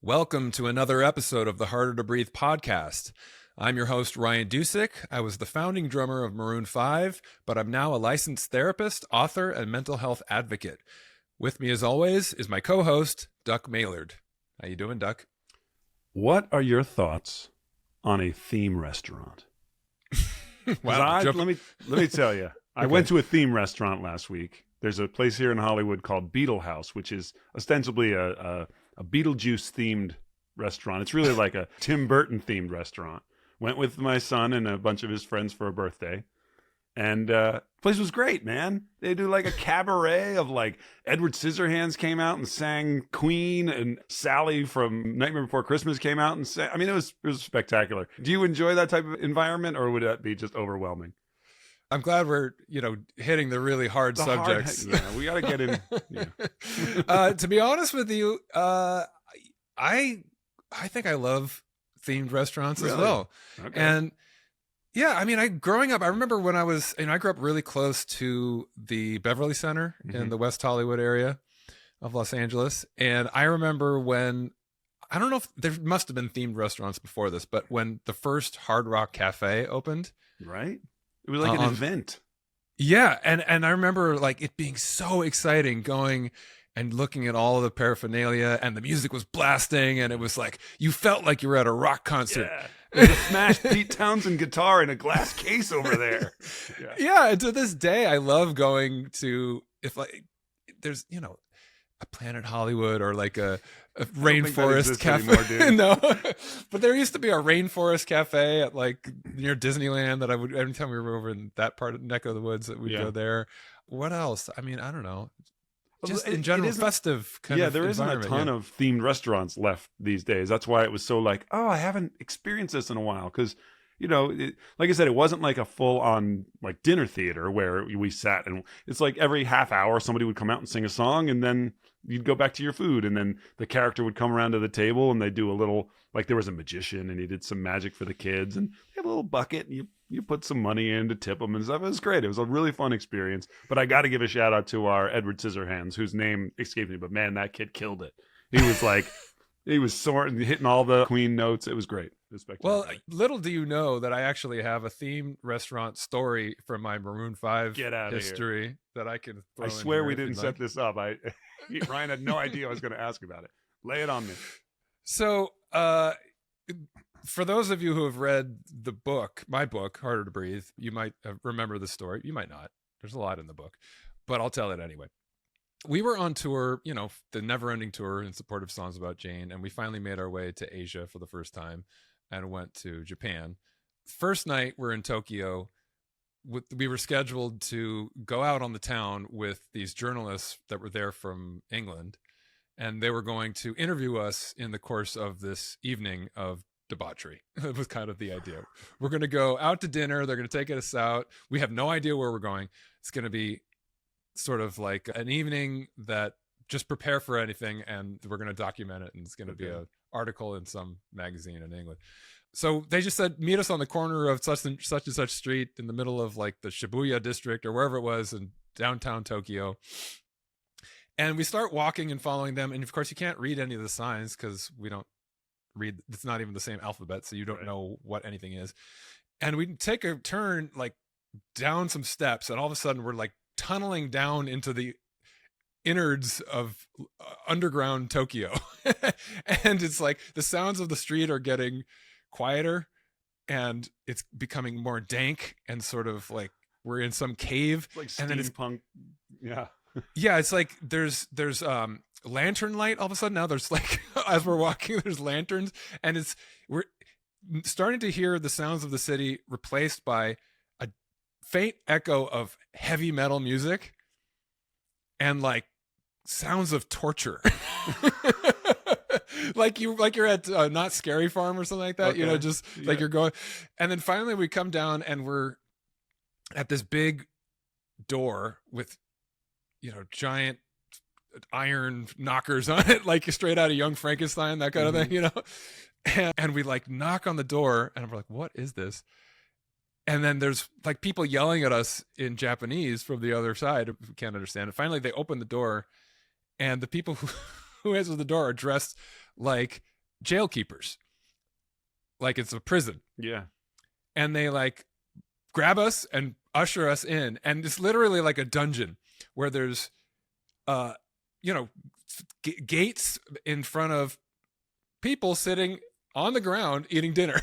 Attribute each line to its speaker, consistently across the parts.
Speaker 1: Welcome to another episode of the Harder to Breathe podcast. I'm your host, Ryan Dusick. I was the founding drummer of Maroon 5, but I'm now a licensed therapist, author, and mental health advocate. With me, as always, is my co-host, Duck Maylard. How you doing, Duck?
Speaker 2: What are your thoughts on a theme restaurant?
Speaker 1: Wow,
Speaker 2: let me tell you. I went to a theme restaurant last week. There's a place here in Hollywood called Beetle House, which is ostensibly a Beetlejuice themed restaurant. It's really like a Tim Burton themed restaurant. Went with my son and a bunch of his friends for a birthday. And the place was great, man. They do like a cabaret of like Edward Scissorhands came out and sang Queen, and Sally from Nightmare Before Christmas came out and sang. I mean, it was spectacular. Do you enjoy that type of environment, or would that be just overwhelming?
Speaker 1: I'm glad we're, hitting the really hard subjects.
Speaker 2: Yeah, we got to get in.
Speaker 1: Yeah. To be honest with you, I think I love themed restaurants as well.
Speaker 2: Okay.
Speaker 1: And yeah, I mean, growing up, I remember when I was, I grew up really close to the Beverly Center in the West Hollywood area of Los Angeles. And I remember when, I don't know if there must have been themed restaurants before this, but when the first Hard Rock Cafe opened.
Speaker 2: Right. It was like an event.
Speaker 1: Yeah. And I remember like it being so exciting going and looking at all of the paraphernalia, and the music was blasting, and it was like, you felt like you were at a rock concert.
Speaker 2: Yeah. There's a smashed Pete Townsend guitar in a glass case over there.
Speaker 1: Yeah. And to this day, I love going to, if like, there's, a Planet Hollywood or like a rainforest cafe. Anymore, no, but there used to be a rainforest cafe at like near Disneyland that I would, every time we were over in that part of neck of the woods, that we'd go there. What else? I mean, I don't know. Just in general, festive kind of
Speaker 2: there isn't a ton of themed restaurants left these days. That's why it was so like, oh, I haven't experienced this in a while. Because, like I said, it wasn't like a full-on like dinner theater where we sat, and it's like every half hour somebody would come out and sing a song, and then you'd go back to your food, and then the character would come around to the table, and they'd do a little, like there was a magician, and he did some magic for the kids, and they had a little bucket, and you put some money in to tip them and stuff. It was great. It was a really fun experience. But I got to give a shout out to our Edward Scissorhands, whose name escaped me, but man, that kid killed it. He was like, he was soaring, hitting all the Queen notes. It was great.
Speaker 1: Well, little do you know that I actually have a themed restaurant story from my Maroon 5 history that I can throw
Speaker 2: I swear we didn't set this up. Ryan had no idea I was going to ask about it. Lay it on me.
Speaker 1: So, for those of you who have read the book, my book, Harder to Breathe, you might remember the story. You might not. There's a lot in the book, but I'll tell it anyway. We were on tour, the never-ending tour in support of Songs About Jane, and we finally made our way to Asia for the first time and went to Japan. First night, we're in Tokyo. We were scheduled to go out on the town with these journalists that were there from England, and they were going to interview us in the course of this evening of debauchery. It was kind of the idea. We're going to go out to dinner. They're going to take us out. We have no idea where we're going. It's going to be sort of like an evening that just prepare for anything, and we're going to document it, and it's going to be an article in some magazine in England. So they just said, meet us on the corner of such and such street in the middle of like the Shibuya district or wherever it was in downtown Tokyo. And we start walking and following them. And of course you can't read any of the signs because we don't read. It's not even the same alphabet. So you don't know what anything is. And we take a turn like down some steps, and all of a sudden we're like tunneling down into the innards of underground Tokyo. And it's like the sounds of the street are getting quieter, and it's becoming more dank, and sort of like we're in some cave,
Speaker 2: like
Speaker 1: and then
Speaker 2: steampunk.
Speaker 1: Yeah, it's like there's lantern light all of a sudden. Now there's like, as we're walking, there's lanterns, and we're starting to hear the sounds of the city replaced by a faint echo of heavy metal music and like sounds of torture. like you're at Not Scary Farm or something like that. Okay. Like you're going, and then finally we come down and we're at this big door with giant iron knockers on it, like straight out of Young Frankenstein, that kind of thing, and we like knock on the door, and we're like, what is this? And then there's like people yelling at us in Japanese from the other side. We can't understand it. Finally, they open the door, and the people who answer the door are dressed like jail keepers, like it's a prison.
Speaker 2: Yeah.
Speaker 1: And they like grab us and usher us in, and it's literally like a dungeon where there's gates in front of people sitting on the ground eating dinner.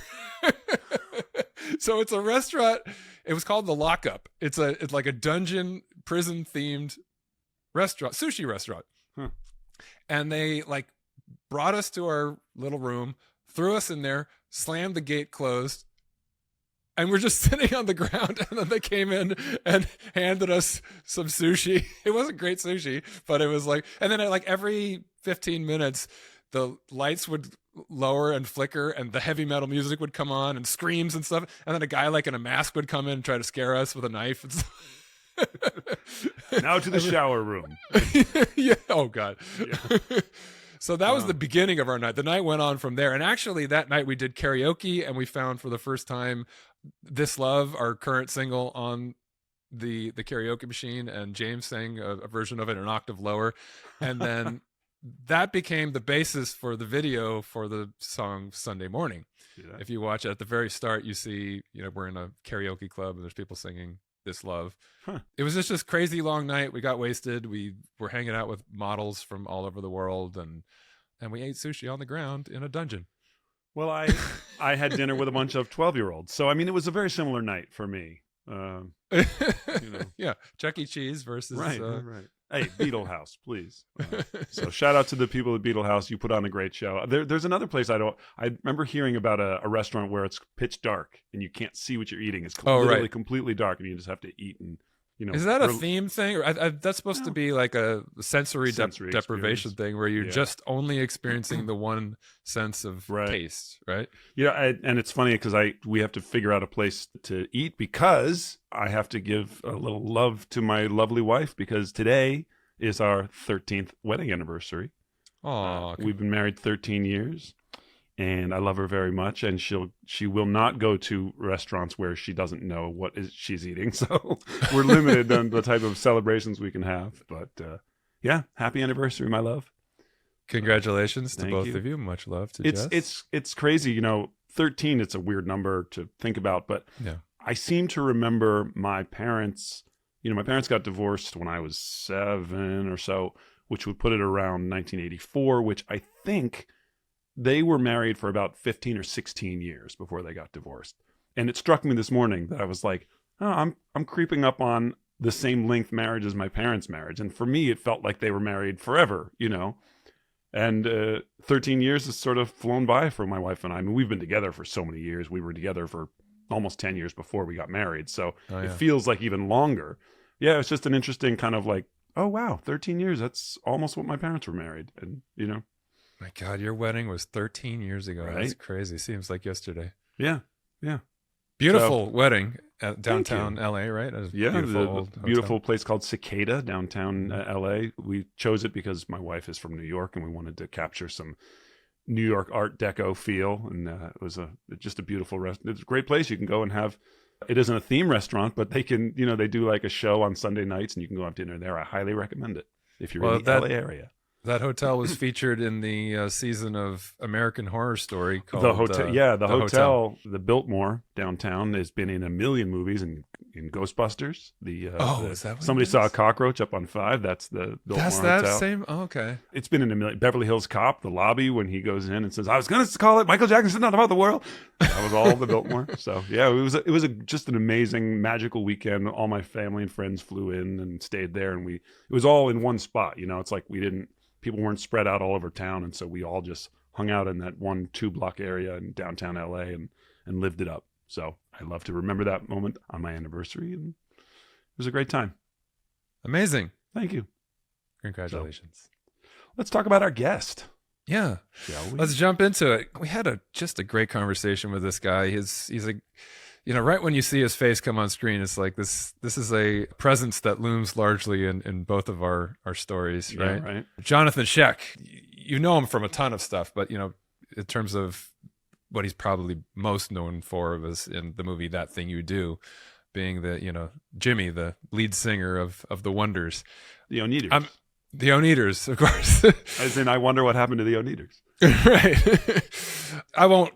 Speaker 1: So it's a restaurant. It was called the Lockup. It's like a dungeon prison themed restaurant, sushi restaurant. And they like brought us to our little room, threw us in there, slammed the gate closed, and we're just sitting on the ground. And then they came in and handed us some sushi. It wasn't great sushi, but it was like, and then like every 15 minutes, the lights would lower and flicker and the heavy metal music would come on and screams and stuff. And then a guy like in a mask would come in and try to scare us with a knife and stuff.
Speaker 2: Now to the shower room.
Speaker 1: Yeah. Oh God.
Speaker 2: Yeah.
Speaker 1: So that was the beginning of our night. The night went on from there. And actually that night we did karaoke, and we found for the first time This Love, our current single, on the karaoke machine, and James sang a version of it an octave lower. And then that became the basis for the video for the song Sunday Morning.
Speaker 2: Yeah.
Speaker 1: If you watch it at the very start, you see, we're in a karaoke club and there's people singing This Love. It was just this crazy long night. We got wasted. We were hanging out with models from all over the world, and we ate sushi on the ground in a dungeon.
Speaker 2: Well, I had dinner with a bunch of 12-year-olds. So, I mean, it was a very similar night for me.
Speaker 1: Yeah. Chuck E. Cheese versus...
Speaker 2: Right. Hey, Beetle House, please. So shout out to the people at Beetle House. You put on a great show. There's another place I remember hearing about a restaurant where it's pitch dark and you can't see what you're eating. It's literally completely dark, and you just have to eat and
Speaker 1: Is that a theme thing? Or that's supposed to be like a sensory deprivation thing where you're just only experiencing the one sense of taste, right?
Speaker 2: Yeah, and it's funny because we have to figure out a place to eat, because I have to give a little love to my lovely wife, because today is our 13th wedding anniversary.
Speaker 1: Oh,
Speaker 2: we've been married 13 years. And I love her very much, and she will not go to restaurants where she doesn't know what she's eating. So we're limited on the type of celebrations we can have. But yeah, happy anniversary, my love.
Speaker 1: Congratulations to
Speaker 2: Thank
Speaker 1: both
Speaker 2: you.
Speaker 1: of you. Much love to Jess.
Speaker 2: It's crazy, 13. It's a weird number to think about, but
Speaker 1: yeah.
Speaker 2: I seem to remember my parents. My parents got divorced when I was 7 or so, which would put it around 1984, which I think. They were married for about 15 or 16 years before they got divorced. And it struck me this morning that I was like, oh, I'm creeping up on the same length marriage as my parents' marriage. And for me, it felt like they were married forever, And 13 years has sort of flown by for my wife and I. I mean, we've been together for so many years. We were together for almost 10 years before we got married. So It feels like even longer. Yeah, it's just an interesting kind of like, oh, wow, 13 years. That's almost what my parents were married. And,
Speaker 1: My God, your wedding was 13 years ago.
Speaker 2: Right?
Speaker 1: That's crazy. Seems like yesterday.
Speaker 2: Yeah.
Speaker 1: Beautiful wedding at downtown LA, right?
Speaker 2: Beautiful place called Cicada, downtown LA. We chose it because my wife is from New York, and we wanted to capture some New York Art Deco feel. And it was just a beautiful restaurant. It's a great place. You can go and have. It isn't a theme restaurant, but they can, they do like a show on Sunday nights, and you can go have dinner there. I highly recommend it if you're in the LA area.
Speaker 1: That hotel was featured in the season of American Horror Story called
Speaker 2: The Hotel. The hotel, the Biltmore downtown, has been in a million movies, and in Ghostbusters.
Speaker 1: Is that what
Speaker 2: somebody saw a cockroach up on 5? That's the Biltmore
Speaker 1: That's
Speaker 2: Hotel.
Speaker 1: that same. Oh, okay.
Speaker 2: It's been in a million. Beverly Hills Cop, the lobby when he goes in and says, "I was going to call it Michael Jackson, not about the world." That was all the Biltmore. So yeah, it was just an amazing, magical weekend. All my family and friends flew in and stayed there, and it was all in one spot. It's like people weren't spread out all over town, and so we all just hung out in that 1-2 block area in downtown LA and lived it up. So I love to remember that moment on my anniversary, and it was a great time.
Speaker 1: Amazing.
Speaker 2: Thank you.
Speaker 1: Congratulations.
Speaker 2: So, let's talk about our guest.
Speaker 1: Yeah.
Speaker 2: Shall we?
Speaker 1: Let's jump into it. We had just a great conversation with this guy. He's a right when you see his face come on screen, it's like this is a presence that looms largely in both of our stories, right?
Speaker 2: Yeah, right.
Speaker 1: Johnathon Schaech, you know him from a ton of stuff, but in terms of what he's probably most known for was in the movie That Thing You Do, being the Jimmy, the lead singer of the Wonders.
Speaker 2: The Oneaters.
Speaker 1: The Oneaters, of course.
Speaker 2: As in, I wonder what happened to the Oneaters.
Speaker 1: Right. I won't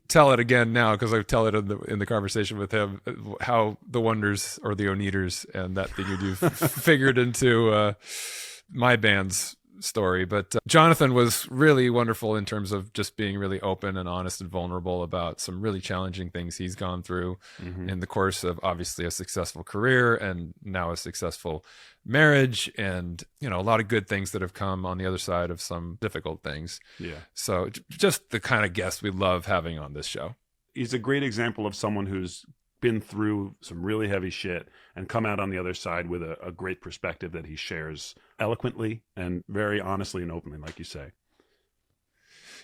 Speaker 1: tell it again now because I tell it in the conversation with him how the Wonders or the Oneaters and that thing you do figured into my band's story. But Jonathan was really wonderful in terms of just being really open and honest and vulnerable about some really challenging things he's gone through in the course of obviously a successful career and now a successful marriage, and a lot of good things that have come on the other side of some difficult things.
Speaker 2: Yeah.
Speaker 1: So just the kind of guest we love having on this show.
Speaker 2: He's a great example of someone who's been through some really heavy shit and come out on the other side with a great perspective that he shares eloquently and very honestly and openly, like you say.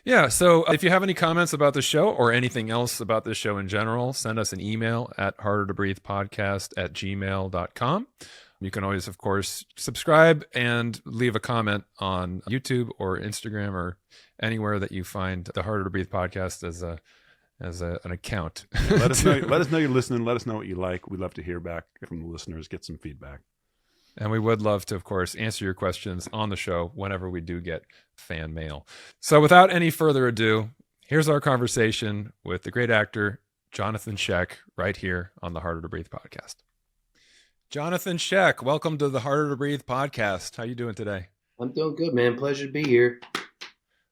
Speaker 1: Yeah, so if you have any comments about the show or anything else about this show in general, send us an email at hardertobreathepodcast@gmail.com. You can always, of course, subscribe and leave a comment on YouTube or Instagram or anywhere that you find the Harder to Breathe podcast as an account.
Speaker 2: Yeah, let us know you're listening. Let us know what you like. We'd love to hear back from the listeners, get some feedback.
Speaker 1: And we would love to, of course, answer your questions on the show whenever we do get fan mail. So without any further ado, here's our conversation with the great actor, Johnathon Schaech, right here on the Harder to Breathe podcast. Jonathan Schaech, welcome to the Harder to Breathe podcast. How you doing today?
Speaker 3: I'm doing good, man. Pleasure to be here.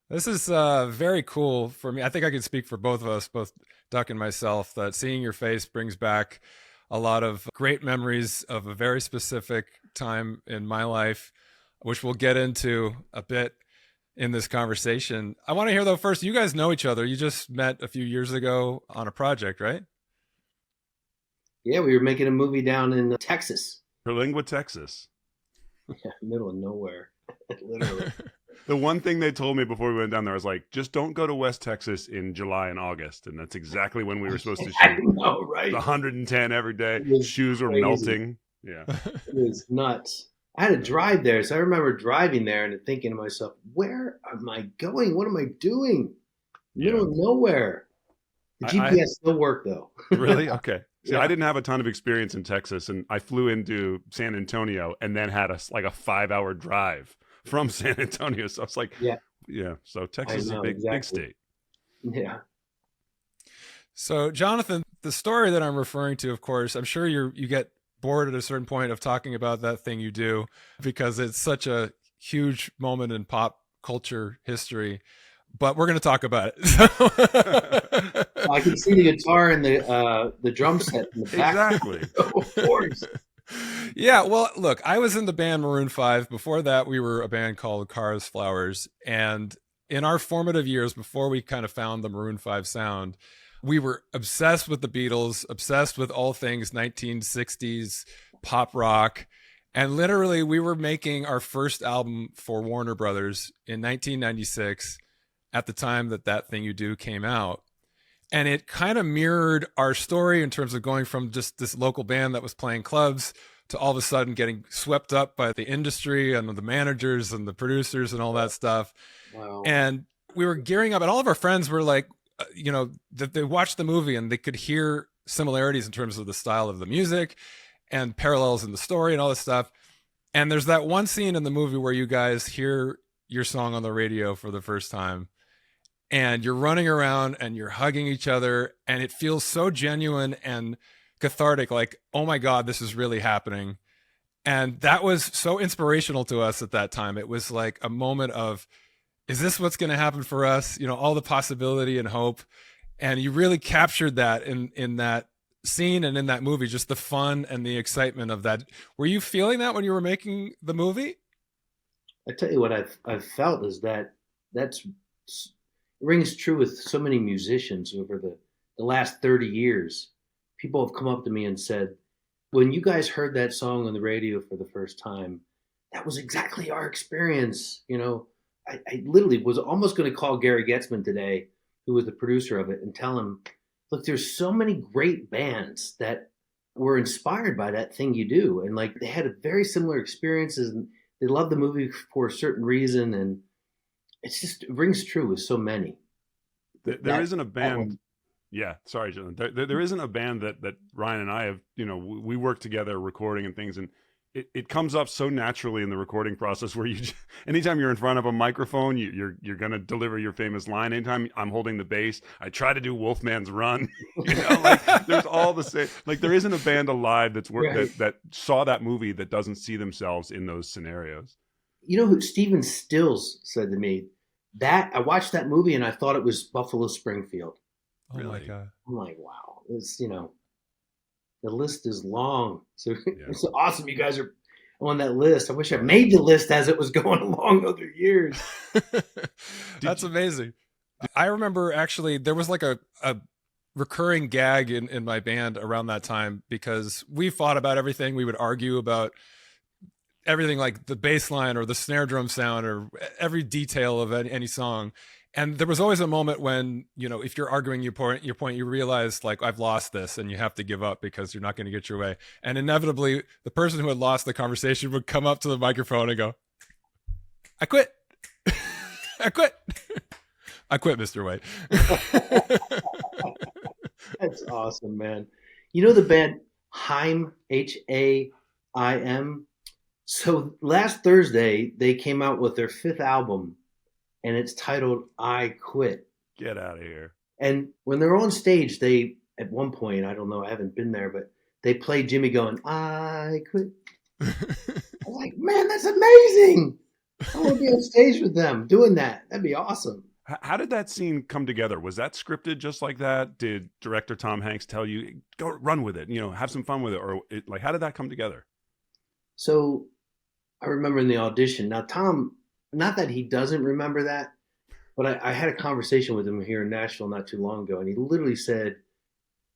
Speaker 1: This is very cool for me. I think I can speak for both of us, both Duck and myself, that seeing your face brings back a lot of great memories of a very specific time in my life, which we'll get into a bit in this conversation. I want to hear, though, first, you guys know each other. You just met a few years ago on a project, right?
Speaker 3: Yeah, we were making a movie down in Texas.
Speaker 2: Terlingua, Texas.
Speaker 3: Yeah, middle of nowhere, literally.
Speaker 2: The one thing they told me before we went down there was like, just don't go to West Texas in July and August. And that's exactly when we were supposed to shoot.
Speaker 3: I know, right?
Speaker 2: It's 110 every day. Shoes were
Speaker 3: crazy.
Speaker 2: Melting. Yeah.
Speaker 3: It was nuts. I had to drive there. So I remember driving there and thinking to myself, where am I going? What am I doing? Middle of nowhere. The GPS still worked, though.
Speaker 2: Really? Okay. See,
Speaker 3: Yeah.
Speaker 2: I didn't have a ton of experience in Texas, and I flew into San Antonio and then had a 5-hour drive from San Antonio. So it's like, yeah. So Texas is a big state.
Speaker 3: Yeah.
Speaker 1: So, Jonathan, the story that I'm referring to, of course, I'm sure you get bored at a certain point of talking about that thing you do because it's such a huge moment in pop culture history. But we're going to talk about it.
Speaker 3: I can see the guitar and the drum set in the back.
Speaker 2: Exactly.
Speaker 3: Of course.
Speaker 1: Yeah, well, look, I was in the band Maroon 5. Before that, we were a band called Cars Flowers. And in our formative years, before we kind of found the Maroon 5 sound, we were obsessed with the Beatles, obsessed with all things 1960s pop rock. And literally, we were making our first album for Warner Brothers in 1996 at the time that thing you do came out. And it kind of mirrored our story in terms of going from just this local band that was playing clubs to all of a sudden getting swept up by the industry and the managers and the producers and all that stuff.
Speaker 3: Wow.
Speaker 1: And we were gearing up, and all of our friends were like, that they watched the movie and they could hear similarities in terms of the style of the music and parallels in the story and all this stuff. And there's that one scene in the movie where you guys hear your song on the radio for the first time. And you're running around and you're hugging each other, and it feels so genuine and cathartic, like, oh my God, this is really happening. And that was so inspirational to us at that time. It was like a moment of, is this what's going to happen for us? All the possibility and hope. And you really captured that in that scene and in that movie, just the fun and the excitement of that. Were you feeling that when you were making the movie?
Speaker 3: I tell you what I've felt is that's rings true with so many musicians over the last 30 years. People have come up to me and said, when you guys heard that song on the radio for the first time, that was exactly our experience. I literally was almost going to call Gary Getzman today, who was the producer of it, and tell him, look, there's so many great bands that were inspired by that thing you do. And like, they had very similar experiences and they loved the movie for a certain reason. And it rings true with so many.
Speaker 2: There isn't a band. Yeah, sorry, John. There isn't a band that Ryan and I have. We work together recording and things, and it comes up so naturally in the recording process where anytime you're in front of a microphone, you're going to deliver your famous line. Anytime I'm holding the bass, I try to do Wolfman's Run. Like there's all the same, like there isn't a band alive that saw that movie that doesn't see themselves in those scenarios.
Speaker 3: You know who Stephen Stills said to me that I watched that movie and I thought it was Buffalo Springfield.
Speaker 1: Oh
Speaker 2: Really?
Speaker 1: my God.
Speaker 3: I'm like, wow, it's, the list is long. So
Speaker 2: Yeah.
Speaker 3: it's awesome you guys are on that list. I wish I made the list as it was going along other years.
Speaker 1: That's amazing. I remember actually there was like a recurring gag in my band around that time because we fought about everything. We would argue about everything, like the bass line or the snare drum sound or every detail of any song. And there was always a moment when, if you're arguing your point, you realize like, I've lost this and you have to give up because you're not going to get your way. And inevitably the person who had lost the conversation would come up to the microphone and go, I quit. I quit. I quit, Mr. White.
Speaker 3: That's awesome, man. You know the band Haim, Haim? So last Thursday, they came out with their 5th album, and it's titled I Quit.
Speaker 2: Get out of here.
Speaker 3: And when they're on stage, they, at one point, I don't know, I haven't been there, but they play Jimmy going, I quit. I was like, man, that's amazing. I want to be on stage with them doing that. That'd be awesome.
Speaker 2: How did that scene come together? Was that scripted just like that? Did director Tom Hanks tell you, go run with it, have some fun with it? Or how did that come together?
Speaker 3: So I remember in the audition, now Tom, not that he doesn't remember that, but I had a conversation with him here in Nashville not too long ago. And he literally said,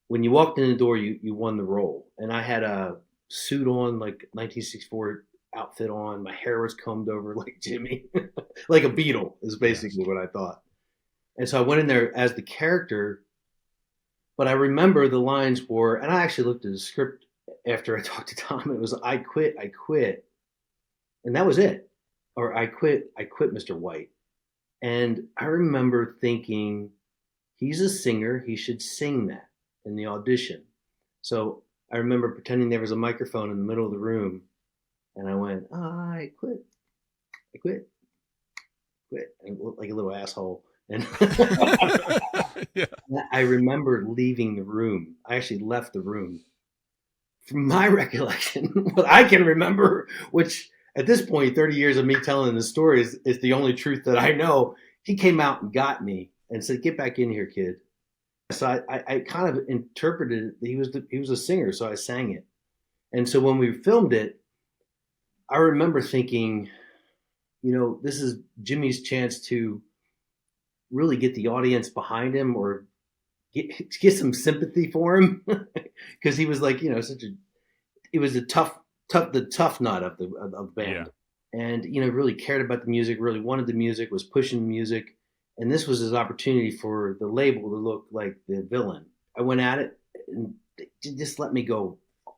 Speaker 3: when you walked in the door, you won the role. And I had a suit on, like 1964 outfit on. My hair was combed over like Jimmy, like a Beatle is basically what I thought. And so I went in there as the character, but I remember the lines were, and I actually looked at the script after I talked to Tom. It was, I quit. And that was it. Or I quit, Mr. White. And I remember thinking, he's a singer. He should sing that in the audition. So I remember pretending there was a microphone in the middle of the room. And I went, I quit, and like a little asshole. And
Speaker 1: Yeah.
Speaker 3: I remember leaving the room. I actually left the room. From my recollection, what I can remember, which at this point, 30 years of me telling the story is the only truth that I know. He came out and got me and said, get back in here, kid. So I kind of interpreted it. He was a singer, so I sang it. And so when we filmed it, I remember thinking, this is Jimmy's chance to really get the audience behind him or get some sympathy for him. Because he was like, he was the tough nut of the band. Yeah. And, really cared about the music, really wanted the music, was pushing the music. And this was his opportunity for the label to look like the villain. I went at it and they just let me go.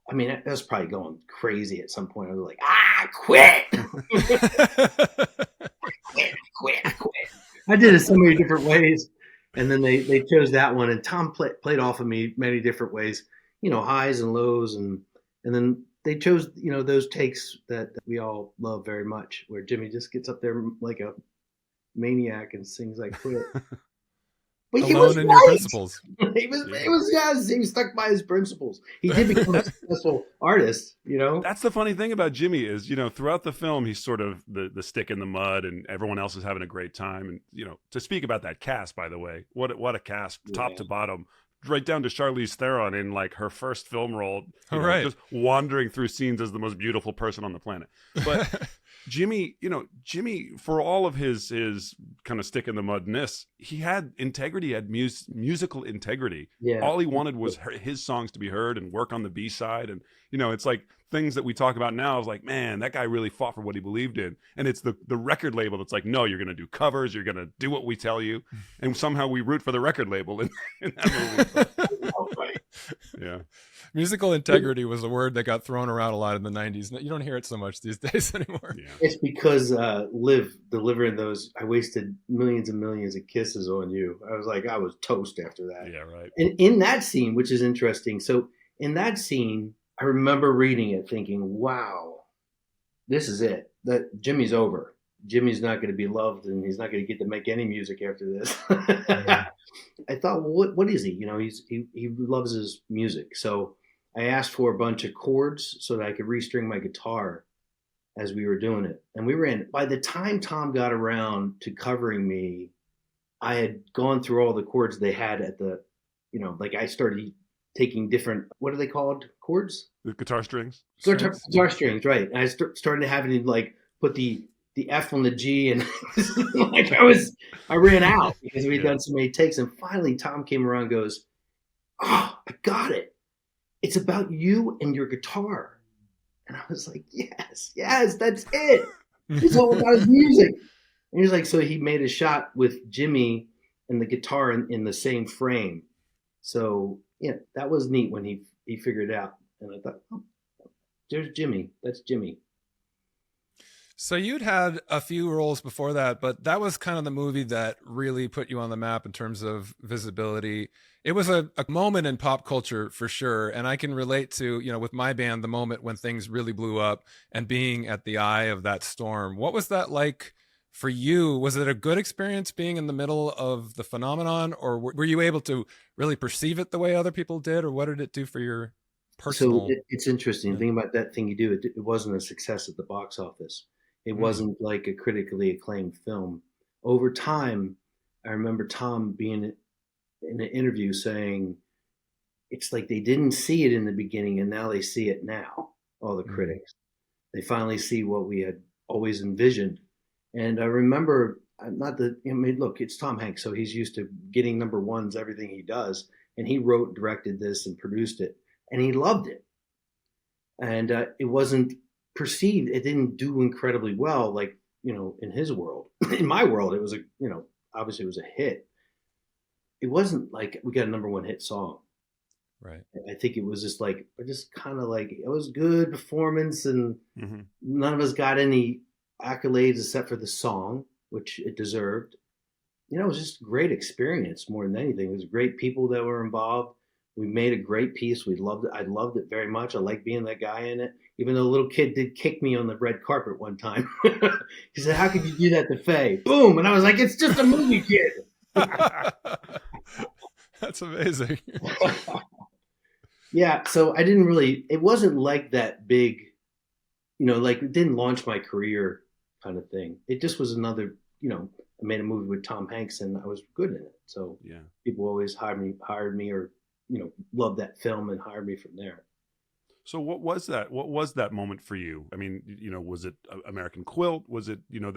Speaker 3: I mean, I was probably going crazy at some point. I was like, quit. quit. I did it so many different ways. And then they chose that one. And Tom played off of me many different ways, highs and lows. And then they chose, those takes that we all love very much, where Jimmy just gets up there like a maniac and sings I quit. But he was
Speaker 1: in your principles.
Speaker 3: He was stuck by his principles. He did become a successful artist,
Speaker 2: That's the funny thing about Jimmy is, throughout the film, he's sort of the stick in the mud and everyone else is having a great time. And, to speak about that cast, by the way, what a cast, top to bottom, right down to Charlize Theron in like her first film role, just wandering through scenes as the most beautiful person on the planet. But Jimmy, for all of his kind of stick in the mudness, he had integrity, he had musical integrity. Yeah. All he wanted was his songs to be heard and work on the B-side. And, it's like things that we talk about now is like, man, that guy really fought for what he believed in. And it's the record label that's like, no, you're going to do covers. You're going to do what we tell you. And somehow we root for the record label in that movie. Yeah.
Speaker 1: Musical integrity was a word that got thrown around a lot in the 90s. You don't hear it so much these days anymore.
Speaker 3: Yeah. It's because Liv delivering those, I wasted millions and millions of kisses on you. I was like, I was toast after that.
Speaker 2: Yeah, right.
Speaker 3: And in that scene, which is interesting. So in that scene, I remember reading it thinking, wow, this is it. That Jimmy's over. Jimmy's not going to be loved, and he's not going to get to make any music after this. I thought, well, what is he? You know, he loves his music. So I asked for a bunch of chords so that I could restring my guitar as we were doing it. And we ran. By the time Tom got around to covering me, I had gone through all the chords they had at the, you know, like I started taking different, what are they called? Chords?
Speaker 2: The guitar strings.
Speaker 3: Guitar strings, right. And I started having to like put the F on the G, and like I ran out because we'd done so many takes. And finally Tom came around and goes, "Oh, I got it. It's about you and your guitar." And I was like, yes, that's it. It's all about his music. And he's like, so he made a shot with Jimmy and the guitar in the same frame. So yeah, that was neat when he figured it out. And I thought, oh, there's Jimmy. That's Jimmy.
Speaker 1: So you'd had a few roles before that, but that was kind of the movie that really put you on the map in terms of visibility. It was a moment in pop culture for sure. And I can relate to, you know, with my band, the moment when things really blew up and being at the eye of that storm. What was that like for you? Was it a good experience being in the middle of the phenomenon, or were you able to really perceive it the way other people did, or what did it do for your personal?
Speaker 3: So it's interesting. The thing about that thing you do, it wasn't a success at the box office. It wasn't like a critically acclaimed film. Over time, I remember Tom being in an interview saying, it's like they didn't see it in the beginning and now they see it now, all the critics. They finally see what we had always envisioned. And I remember, look, it's Tom Hanks, so he's used to getting number ones, everything he does. And he wrote, directed this, and produced it. And he loved it. And it wasn't perceived, it didn't do incredibly well, like, you know, in his world. In my world, it was obviously it was a hit. It wasn't like we got a number one hit song.
Speaker 1: Right.
Speaker 3: I think it was just kind of like, it was good performance, and none of us got any accolades except for the song, which it deserved. You know, it was just a great experience more than anything. It was great people that were involved. We made a great piece. We loved it. I loved it very much. I liked being that guy in it, even though a little kid did kick me on the red carpet one time. He said, "How could you do that to Faye?" Boom. And I was like, "It's just a movie, kid."
Speaker 1: That's amazing.
Speaker 3: Yeah. So it wasn't like that big, you know, like it didn't launch my career kind of thing. It just was another, you know, I made a movie with Tom Hanks and I was good in it. So yeah, people always hired me or, you know, loved that film and hired me from there.
Speaker 2: So what was that? What was that moment for you? I mean, you know, was it American Quilt? Was it, you know,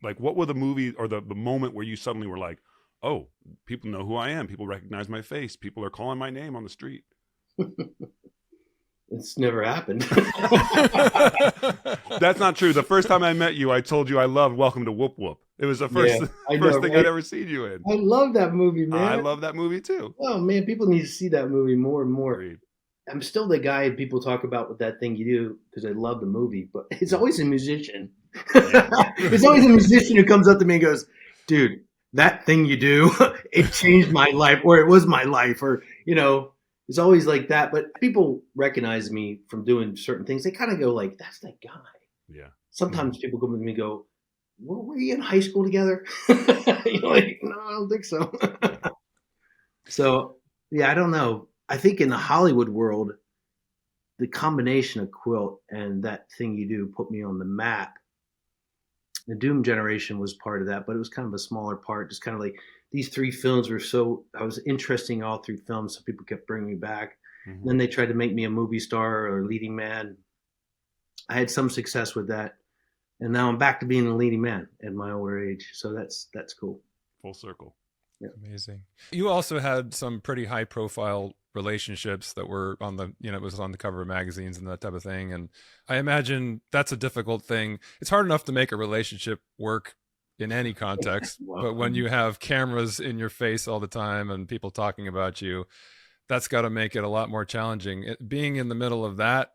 Speaker 2: like what were the movie or the moment where you suddenly were like, oh, people know who I am. People recognize my face. People are calling my name on the street.
Speaker 3: It's never happened.
Speaker 2: That's not true. The first time I met you, I told you I loved Welcome to Whoop Whoop. It was the first thing I'd ever seen you in.
Speaker 3: I love that movie, man.
Speaker 2: I love that movie too.
Speaker 3: Oh man, people need to see that movie more and more.
Speaker 2: Agreed.
Speaker 3: I'm still the guy people talk about with That Thing You Do because I love the movie, but it's always a musician. It's always a musician who comes up to me and goes, "Dude, That Thing You Do, it changed my life," or "It was my life," or, you know, it's always like that. But people recognize me from doing certain things. They kind of go like, "That's that guy."
Speaker 2: Yeah.
Speaker 3: Sometimes people come to me and go, were you in high school together? You're like, no, I don't think so. So, yeah, I don't know. I think in the Hollywood world, the combination of Quilt and That Thing You Do put me on the map. The Doom Generation was part of that, but it was kind of a smaller part. Just kind of like these three films were I was interesting in all three films, so people kept bringing me back. Then they tried to make me a movie star or a leading man. I had some success with that. And now I'm back to being a leading man at my older age. So that's cool.
Speaker 2: Full circle.
Speaker 3: Yeah.
Speaker 1: Amazing. You also had some pretty high profile relationships that were on the, you know, it was on the cover of magazines and that type of thing. And I imagine that's a difficult thing. It's hard enough to make a relationship work in any context, but when you have cameras in your face all the time and people talking about you, that's got to make it a lot more challenging. Being in the middle of that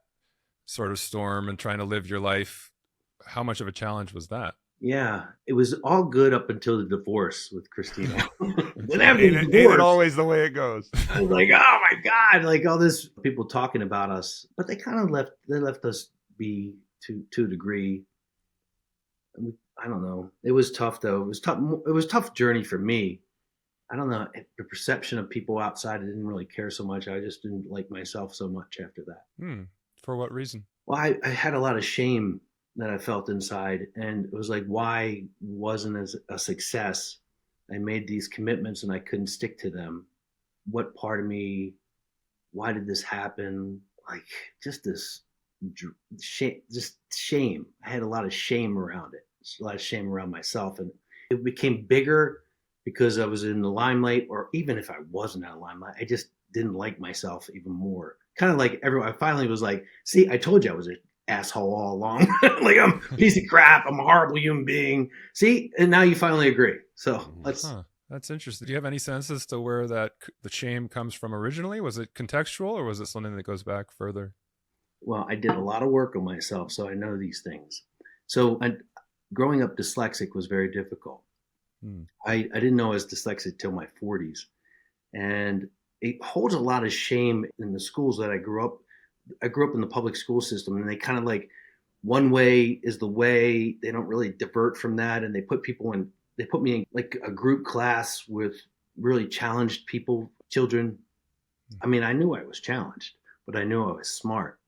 Speaker 1: sort of storm and trying to live your life, how much of a challenge was that?
Speaker 3: Yeah, it was all good up until the divorce with Christina. Then after
Speaker 2: ain't it always the way it goes?
Speaker 3: I was like, oh my God, like all this people talking about us, but they kind of left us be to a degree. I don't know. It was tough though. It was tough. It was a tough journey for me. I don't know. The perception of people outside, I didn't really care so much. I just didn't like myself so much after that.
Speaker 1: For what reason?
Speaker 3: Well, I had a lot of shame that I felt inside, and it was like, why wasn't as a success? I made these commitments and I couldn't stick to them. What part of me? Why did this happen? Like just this shame, just shame. I had a lot of shame around it. A lot of shame around myself, and it became bigger because I was in the limelight, or even if I wasn't in the limelight, I just didn't like myself even more. Kind of like everyone. I finally was like, see, I told you I was an asshole all along. Like I'm a piece of crap. I'm a horrible human being. See, and now you finally agree. So
Speaker 1: that's interesting. Do you have any sense as to where the shame comes from originally? Was it contextual, or was it something that goes back further?
Speaker 3: Well, I did a lot of work on myself, so I know these things. So growing up dyslexic was very difficult. I didn't know I was dyslexic till my 40s. And it holds a lot of shame in the schools that I grew up. I grew up in the public school system, and they kind of like, one way is the way. They don't really divert from that. And they put me in like a group class with really challenged people, children. I mean, I knew I was challenged, but I knew I was smart.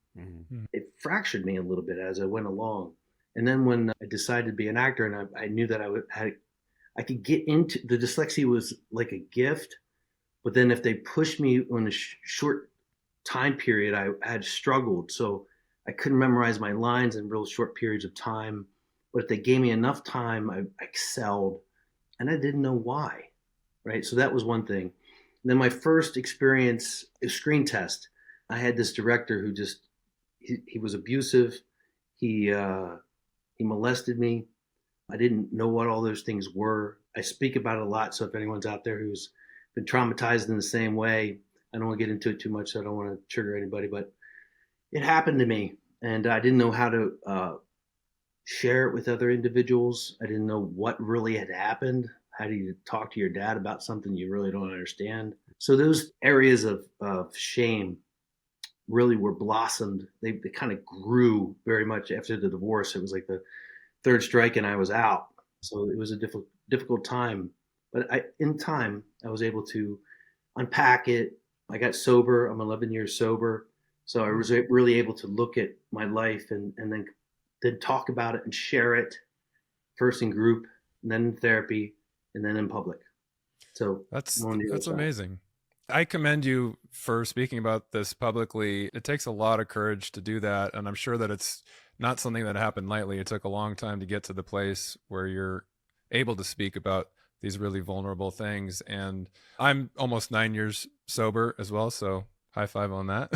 Speaker 3: It fractured me a little bit as I went along. And then when I decided to be an actor, and I knew that I could get into the dyslexia was like a gift, but then if they pushed me on a short time period, I had struggled. So I couldn't memorize my lines in real short periods of time. But if they gave me enough time, I excelled, and I didn't know why, right? So that was one thing. And then my first experience, a screen test, I had this director who he was abusive. He molested me. I didn't know what all those things were. I speak about it a lot. So if anyone's out there who's been traumatized in the same way, I don't want to get into it too much. So I don't want to trigger anybody, but it happened to me, and I didn't know how to share it with other individuals. I didn't know what really had happened. How do you talk to your dad about something you really don't understand? So those areas of shame really were blossomed. They kind of grew very much after the divorce. It was like the third strike and I was out. So it was a difficult time. But in time, I was able to unpack it. I got sober. I'm 11 years sober. So I was really able to look at my life and then talk about it and share it, first in group, and then in therapy, and then in public. So
Speaker 1: that's amazing. I commend you for speaking about this publicly. It takes a lot of courage to do that. And I'm sure that it's not something that happened lightly. It took a long time to get to the place where you're able to speak about these really vulnerable things. And I'm almost 9 years sober as well. So high five on that.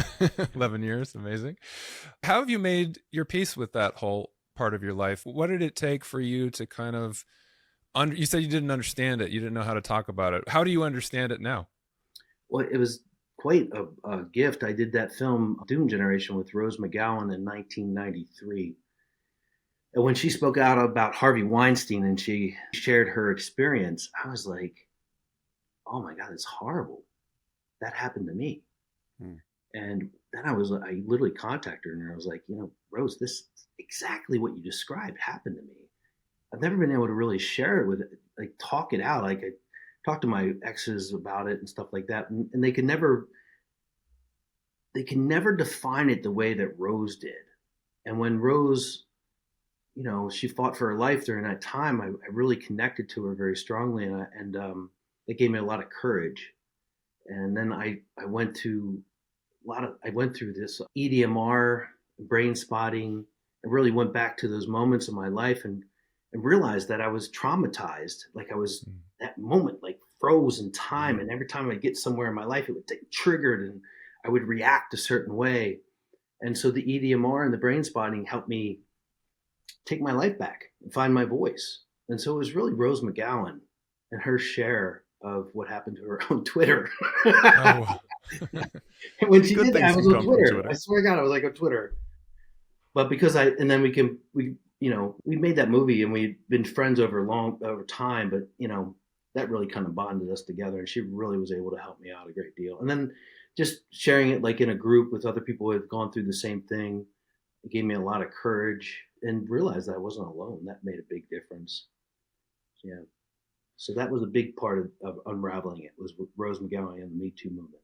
Speaker 1: 11 years. Amazing. How have you made your peace with that whole part of your life? What did it take for you to kind of, you said you didn't understand it. You didn't know how to talk about it. How do you understand it now?
Speaker 3: Well, it was quite a gift. I did that film Doom Generation with Rose McGowan in 1993. And when she spoke out about Harvey Weinstein and she shared her experience, I was like, oh my God, it's horrible. That happened to me. And then I literally contacted her and I was like, Rose, this exactly what you described happened to me. I've never been able to really share it with it, like talk it out. Like I talked to my exes about it and stuff like that. And they can never define it the way that Rose did. And when Rose, she fought for her life during that time, I really connected to her very strongly. And it gave me a lot of courage. And then I went through this EDMR, brain spotting. I really went back to those moments in my life and realized that I was traumatized. Like I was that moment, like froze in time. And every time I get somewhere in my life, it would get triggered and I would react a certain way. And so the EDMR and the brain spotting helped me take my life back and find my voice. And so it was really Rose McGowan and her share of what happened to her on Twitter.
Speaker 1: Oh.
Speaker 3: And when she did that, I was on Twitter. I swear to God, I was like on Twitter. But because we made that movie and we'd been friends over time, but that really kind of bonded us together. And she really was able to help me out a great deal. And then just sharing it like in a group with other people who have gone through the same thing. It gave me a lot of courage and realized that I wasn't alone. That made a big difference. Yeah. So that was a big part of unraveling it, was with Rose McGowan and the Me Too movement.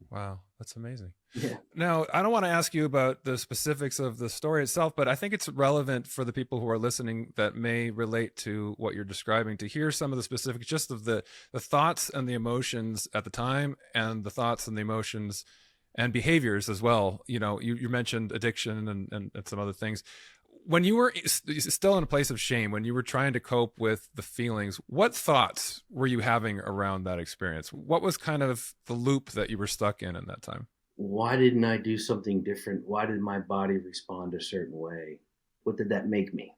Speaker 1: Wow, that's amazing.
Speaker 3: Yeah.
Speaker 1: Now, I don't want to ask you about the specifics of the story itself, but I think it's relevant for the people who are listening that may relate to what you're describing to hear some of the specifics, just of the thoughts and the emotions at the time, and the thoughts and the emotions and behaviors as well. You know, you mentioned addiction and some other things. When you were still in a place of shame, when you were trying to cope with the feelings, what thoughts were you having around that experience? What was kind of the loop that you were stuck in that time?
Speaker 3: Why didn't I do something different? Why did my body respond a certain way? What did that make me?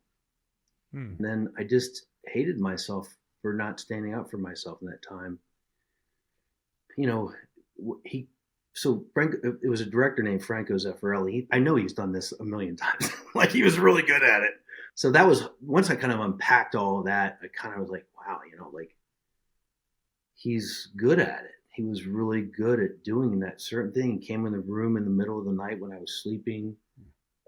Speaker 3: And then I just hated myself for not standing up for myself in that time. You know, Frank, it was a director named Franco Zeffirelli. I know he's done this a million times. Like, he was really good at it. So that was, once I kind of unpacked all of that, I kind of was like, wow, like, he's good at it. He was really good at doing that certain thing. He came in the room in the middle of the night when I was sleeping,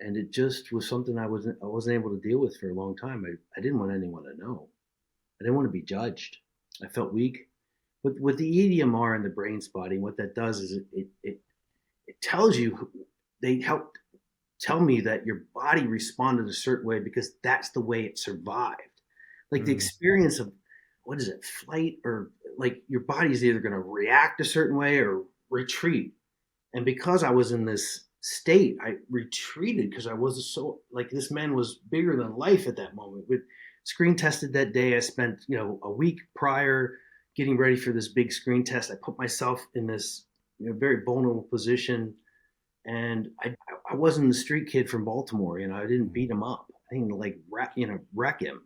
Speaker 3: and it just was something I wasn't able to deal with for a long time. I didn't want anyone to know. I didn't want to be judged. I felt weak. But with the EDMR and the brain spotting, what that does is it tells you, they help tell me that your body responded a certain way because that's the way it survived. Like the experience of, what is it, flight, or like your body's either going to react a certain way or retreat. And because I was in this state, I retreated because I was so, like, this man was bigger than life at that moment. With screen tested that day, I spent, a week prior getting ready for this big screen test. I put myself in this very vulnerable position, and I wasn't the street kid from Baltimore. I didn't beat him up. I didn't wreck him.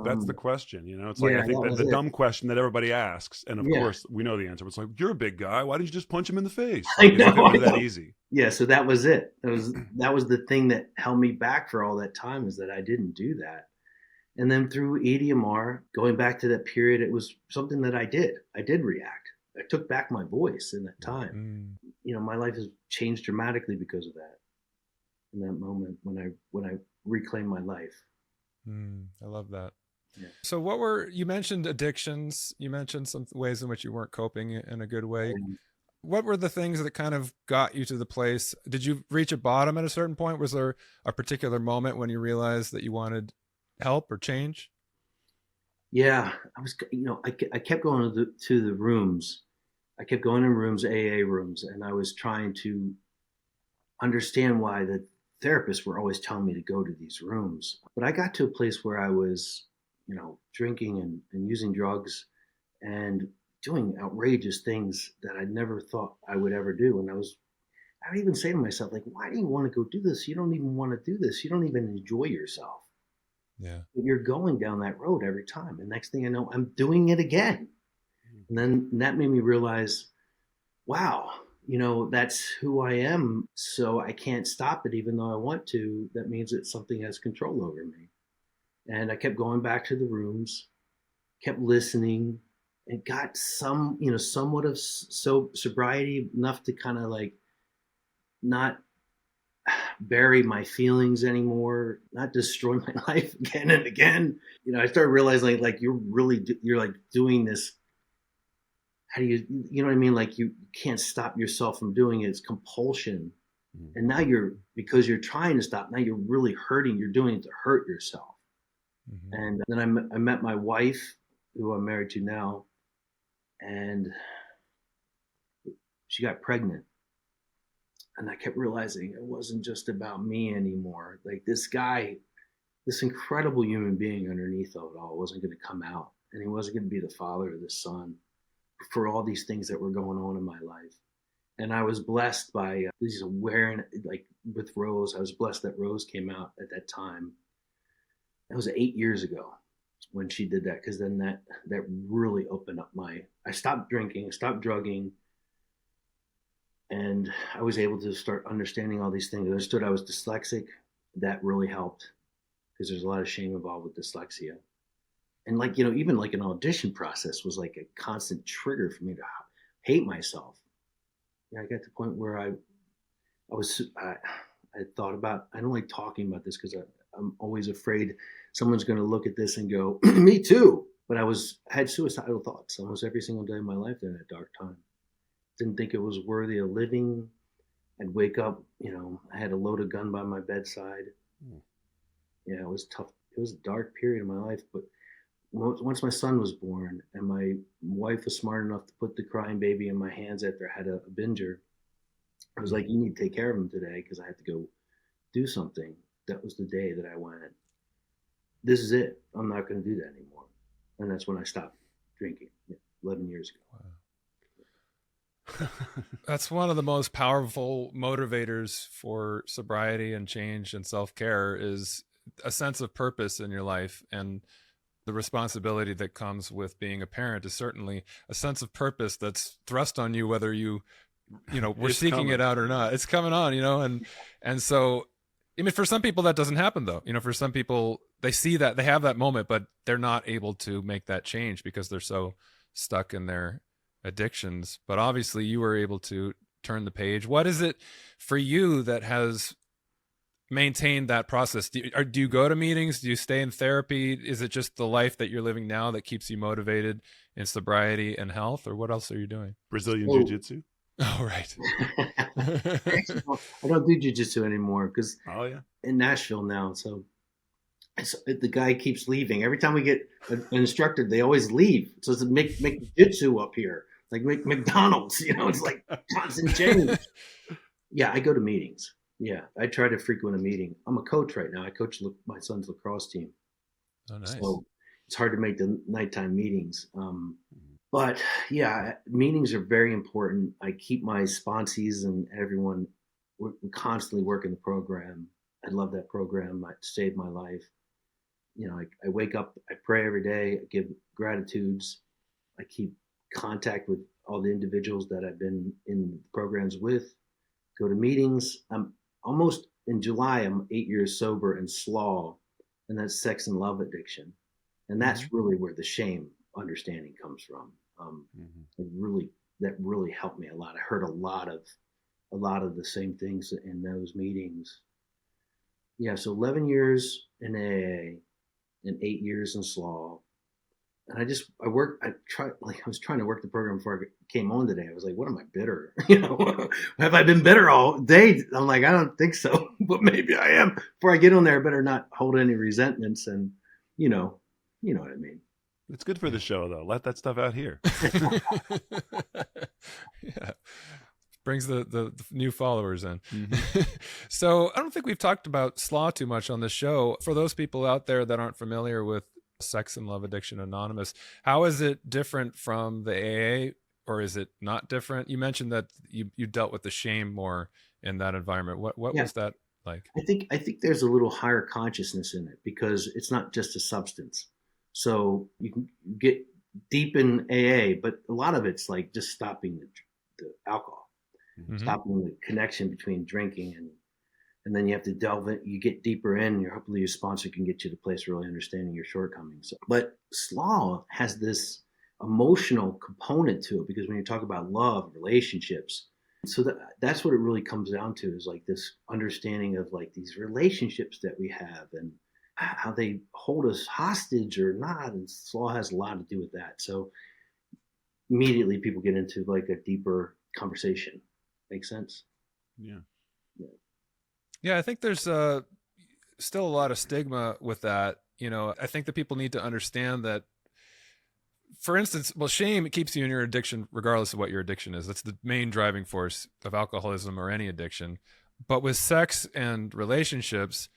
Speaker 2: That's the question. It's like, I think that the dumb question that everybody asks, and of course we know the answer, but it's like, you're a big guy, why didn't you just punch him in the face?
Speaker 3: I know,
Speaker 2: if it was that easy.
Speaker 3: Yeah, so that was it. That was the thing that held me back for all that time, is that I didn't do that. And then through EDMR, going back to that period, it was something that I did react. I took back my voice in that time. My life has changed dramatically because of that. In that moment when I reclaimed my life.
Speaker 1: I love that.
Speaker 3: Yeah.
Speaker 1: So you mentioned addictions, you mentioned some ways in which you weren't coping in a good way. What were the things that kind of got you to the place? Did you reach a bottom at a certain point? Was there a particular moment when you realized that you wanted help or change?
Speaker 3: Yeah, I kept going to the rooms. I kept going in rooms, AA rooms, and I was trying to understand why the therapists were always telling me to go to these rooms. But I got to a place where I was, drinking and using drugs and doing outrageous things that I never thought I would ever do. And I would even say to myself, like, why do you want to go do this? You don't even want to do this. You don't even enjoy yourself.
Speaker 1: Yeah.
Speaker 3: But you're going down that road every time. And next thing I know, I'm doing it again. And then that made me realize, wow, that's who I am. So I can't stop it even though I want to. That means that something has control over me. And I kept going back to the rooms, kept listening, and got somewhat of sobriety enough to kind of like not bury my feelings anymore, not destroy my life again and again. I started realizing like you're like doing this. How do you know what I mean? Like, you can't stop yourself from doing it. It's compulsion. And now because you're trying to stop, now you're really hurting. You're doing it to hurt yourself. And then I met my wife, who I'm married to now, and she got pregnant. And I kept realizing it wasn't just about me anymore. Like, this guy, this incredible human being underneath of it all, wasn't going to come out. And he wasn't going to be the father or the son for all these things that were going on in my life. And I was blessed by these awareness, like with Rose. I was blessed that Rose came out at that time. That was 8 years ago when she did that, because then that really opened up I stopped drinking, I stopped drugging, and I was able to start understanding all these things. I understood I was dyslexic. That really helped, because there's a lot of shame involved with dyslexia. And like, even like an audition process was like a constant trigger for me to hate myself. I got to the point where I I thought about, I don't like talking about this because I'm always afraid someone's going to look at this and go, me too. But I had suicidal thoughts almost every single day of my life during that dark time. Didn't think it was worthy of living. I'd wake up, I had a loaded gun by my bedside. Yeah, it was tough. It was a dark period of my life. But once my son was born and my wife was smart enough to put the crying baby in my hands after I had a binger, I was like, you need to take care of him today because I had to go do something. That was the day that I went, this is it. I'm not going to do that anymore. And that's when I stopped drinking 11 years ago.
Speaker 1: Wow. That's one of the most powerful motivators for sobriety and change and self-care is a sense of purpose in your life. And the responsibility that comes with being a parent is certainly a sense of purpose that's thrust on you, whether we're
Speaker 2: It's
Speaker 1: seeking
Speaker 2: coming.
Speaker 1: it out or not. It's coming on, and so, I mean, for some people that doesn't happen though. For some people, they see that, they have that moment, but they're not able to make that change because they're so stuck in their addictions. But obviously you were able to turn the page. What is it for you that has maintained that process? Do you go to meetings? Do you stay in therapy? Is it just the life that you're living now that keeps you motivated in sobriety and health, or what else are you doing?
Speaker 2: Brazilian
Speaker 3: Oh.
Speaker 2: jiu-jitsu.
Speaker 1: Oh, right.
Speaker 3: I don't do jiu-jitsu anymore because
Speaker 2: Oh yeah.
Speaker 3: in Nashville now. So the guy keeps leaving. Every time we get an instructor, they always leave. So it's make jiu-jitsu up here, like make McDonald's, it's like constant change. Yeah, I go to meetings. Yeah, I try to frequent a meeting. I'm a coach right now. I coach my son's lacrosse team.
Speaker 1: Oh, nice.
Speaker 3: So it's hard to make the nighttime meetings. But yeah, meetings are very important. I keep my sponsees and everyone constantly working the program. I love that program. It saved my life. I wake up, I pray every day, I give gratitudes. I keep contact with all the individuals that I've been in programs with, go to meetings. I'm almost in July, I'm 8 years sober in SLAA, and that's sex and love addiction. And that's really where the shame understanding comes from. That really helped me a lot. I heard a lot of the same things in those meetings. Yeah, so 11 years in AA and 8 years in SLAA. And I was trying to work the program before I came on today. I was like, what am I bitter? Have I been bitter all day? I'm like, I don't think so, but maybe I am. Before I get on there, I better not hold any resentments. And you know what I mean?
Speaker 2: It's good for the show though. Let that stuff out here.
Speaker 1: Yeah. Brings the new followers in. So I don't think we've talked about SLAA too much on the show. For those people out there that aren't familiar with Sex and Love Addiction Anonymous, how is it different from the AA, or is it not different? You mentioned that you dealt with the shame more in that environment. What was that like?
Speaker 3: I think there's a little higher consciousness in it because it's not just a substance. So you can get deep in AA, but a lot of it's like just stopping the alcohol, stopping the connection between drinking and then you have to delve in. You get deeper in. Hopefully your sponsor can get you to the place of really understanding your shortcomings. But SLAA has this emotional component to it because when you talk about love, relationships, so that's what it really comes down to is like this understanding of like these relationships that we have and how they hold us hostage or not. And SLAA has a lot to do with that. So immediately people get into like a deeper conversation. Make sense?
Speaker 2: Yeah.
Speaker 1: Yeah, I think there's still a lot of stigma with that. I think that people need to understand that, for instance, shame, it keeps you in your addiction regardless of what your addiction is. That's the main driving force of alcoholism or any addiction. But with sex and relationships,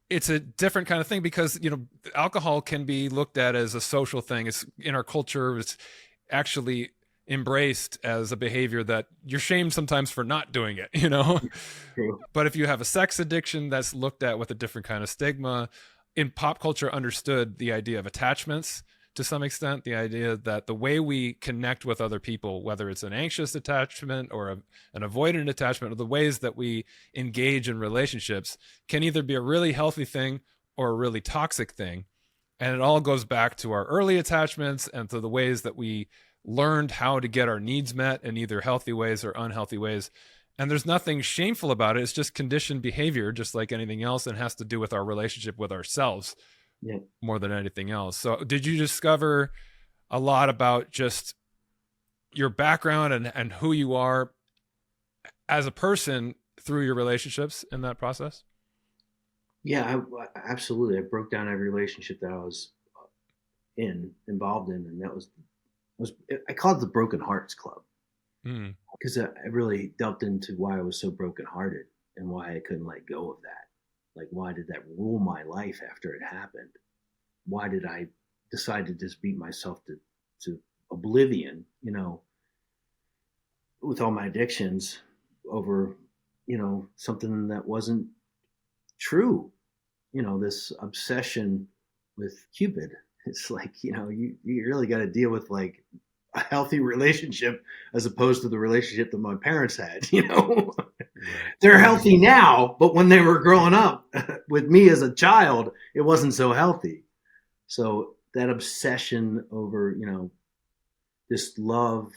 Speaker 1: it's a different kind of thing because, alcohol can be looked at as a social thing. It's in our culture, it's actually embraced as a behavior that you're shamed sometimes for not doing it,
Speaker 3: True.
Speaker 1: But if you have a sex addiction, that's looked at with a different kind of stigma. In pop culture, understood the idea of attachments to some extent, the idea that the way we connect with other people, whether it's an anxious attachment or an avoidant attachment, or the ways that we engage in relationships can either be a really healthy thing or a really toxic thing. And it all goes back to our early attachments and to the ways that we learned how to get our needs met in either healthy ways or unhealthy ways. And there's nothing shameful about it. It's just conditioned behavior, just like anything else, and has to do with our relationship with ourselves more than anything else. So did you discover a lot about just your background and who you are as a person through your relationships in that process?
Speaker 3: Yeah, absolutely. I broke down every relationship that I was involved in, and that was I called it the Broken Hearts Club, because I really delved into why I was so brokenhearted and why I couldn't let go of that. Like, why did that rule my life after it happened? Why did I decide to just beat myself to oblivion, with all my addictions over, something that wasn't true, this obsession with Cupid. It's like, you really got to deal with like a healthy relationship as opposed to the relationship that my parents had. They're healthy now, but when they were growing up with me as a child, it wasn't so healthy. So that obsession over, this love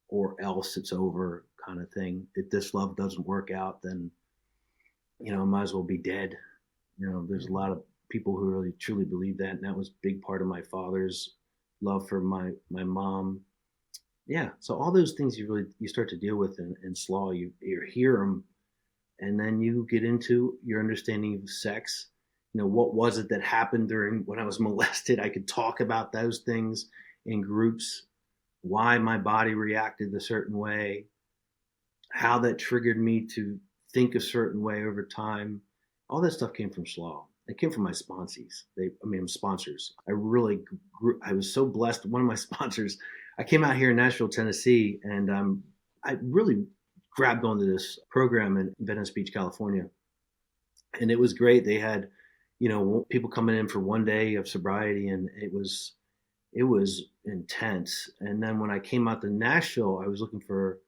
Speaker 3: or else it's over kind of thing. If this love doesn't work out, then, I might as well be dead. There's a lot of people who really truly believe that. And that was a big part of my father's love for my mom. Yeah. So all those things you start to deal with in SLAA, you hear them, and then you get into your understanding of sex. What was it that happened during when I was molested? I could talk about those things in groups, why my body reacted a certain way, how that triggered me to think a certain way over time. All that stuff came from SLAA. It came from my sponsors. Sponsors. I really grew. I was so blessed. One of my sponsors, I came out here in Nashville, Tennessee, and I really grabbed onto this program in Venice Beach, California. And it was great. They had, people coming in for one day of sobriety, and it was intense. And then when I came out to Nashville, I was looking for,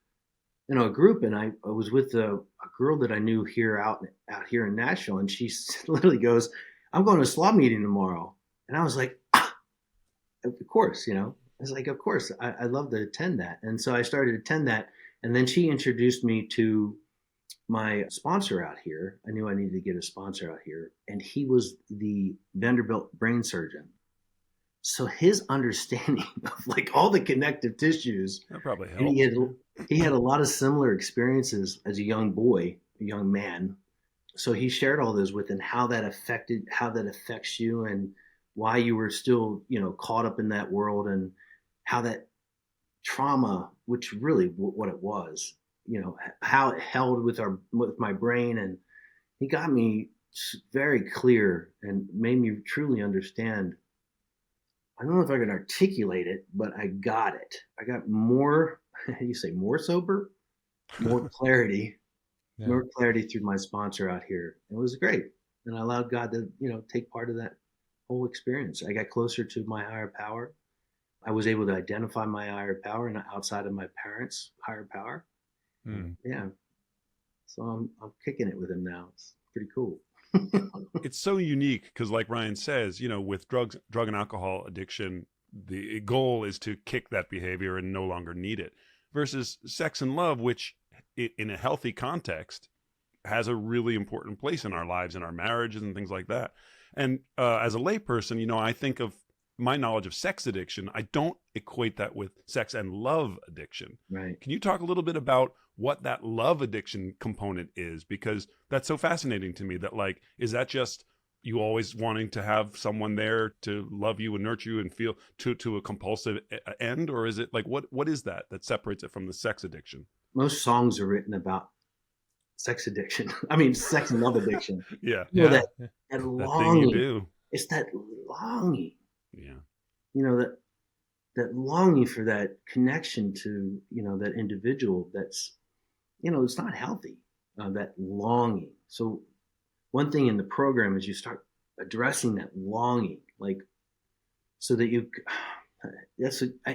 Speaker 3: a group, and I was with a girl that I knew out here in Nashville, and she literally goes, "I'm going to a SLAA meeting tomorrow." And I was like, of course, I was like, of course, I'd love to attend that. And so I started to attend that. And then she introduced me to my sponsor out here. I knew I needed to get a sponsor out here, and he was the Vanderbilt brain surgeon. So his understanding of like all the connective tissues,
Speaker 2: that probably helped.
Speaker 3: And he had a lot of similar experiences as a young boy, a young man. So he shared all those with, and how that affects you, and why you were still, caught up in that world, and how that trauma, which really what it was, how it held with my brain. And he got me very clear and made me truly understand. I don't know if I can articulate it, but I got it. I got more, how do you say, more sober, more clarity, more clarity through my sponsor out here. It was great. And I allowed God to, take part of that whole experience. I got closer to my higher power. I was able to identify my higher power and outside of my parents' higher power. Yeah. So I'm kicking it with him now. It's pretty cool.
Speaker 2: It's so unique because, like Ryan says, with drug and alcohol addiction, the goal is to kick that behavior and no longer need it, versus sex and love, which in a healthy context has a really important place in our lives, in our marriages and things like that. And as a layperson, I think of my knowledge of sex addiction. I don't equate that with sex and love addiction.
Speaker 3: Right.
Speaker 2: Can you talk a little bit about what that love addiction component is? Because that's so fascinating to me, that like, is that just you always wanting to have someone there to love you and nurture you and feel to a compulsive end? Or is it like, what is that separates it from the sex addiction?
Speaker 3: Most songs are written about sex addiction. I mean, sex and love addiction.
Speaker 2: Yeah.
Speaker 3: That
Speaker 2: that
Speaker 3: longing.
Speaker 2: Thing you do.
Speaker 3: It's that longing.
Speaker 2: Yeah.
Speaker 3: That longing for that connection to, that individual that's, it's not healthy, that longing. So one thing in the program is you start addressing that longing, like, so that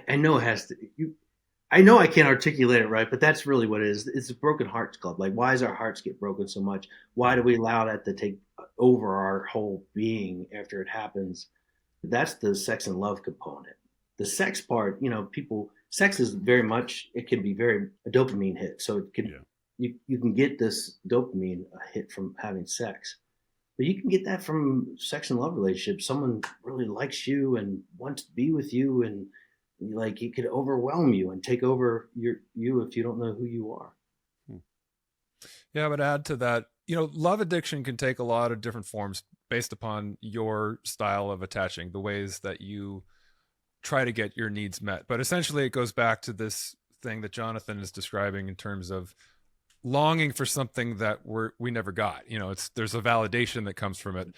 Speaker 3: I know it has to, I know I can't articulate it right, but that's really what it is. It's a broken hearts club. Like, why does our hearts get broken so much? Why do we allow that to take over our whole being after it happens? That's the sex and love component. The sex part, sex is very much, it can be very a dopamine hit. So it can you can get this dopamine hit from having sex, but you can get that from sex and love relationships. Someone really likes you and wants to be with you, and like it could overwhelm you and take over you if you don't know who you are.
Speaker 1: Yeah, I would add to that, love addiction can take a lot of different forms based upon your style of attaching, the ways that you try to get your needs met. But essentially, it goes back to this thing that Jonathan is describing in terms of longing for something that we never got. There's a validation that conems from it,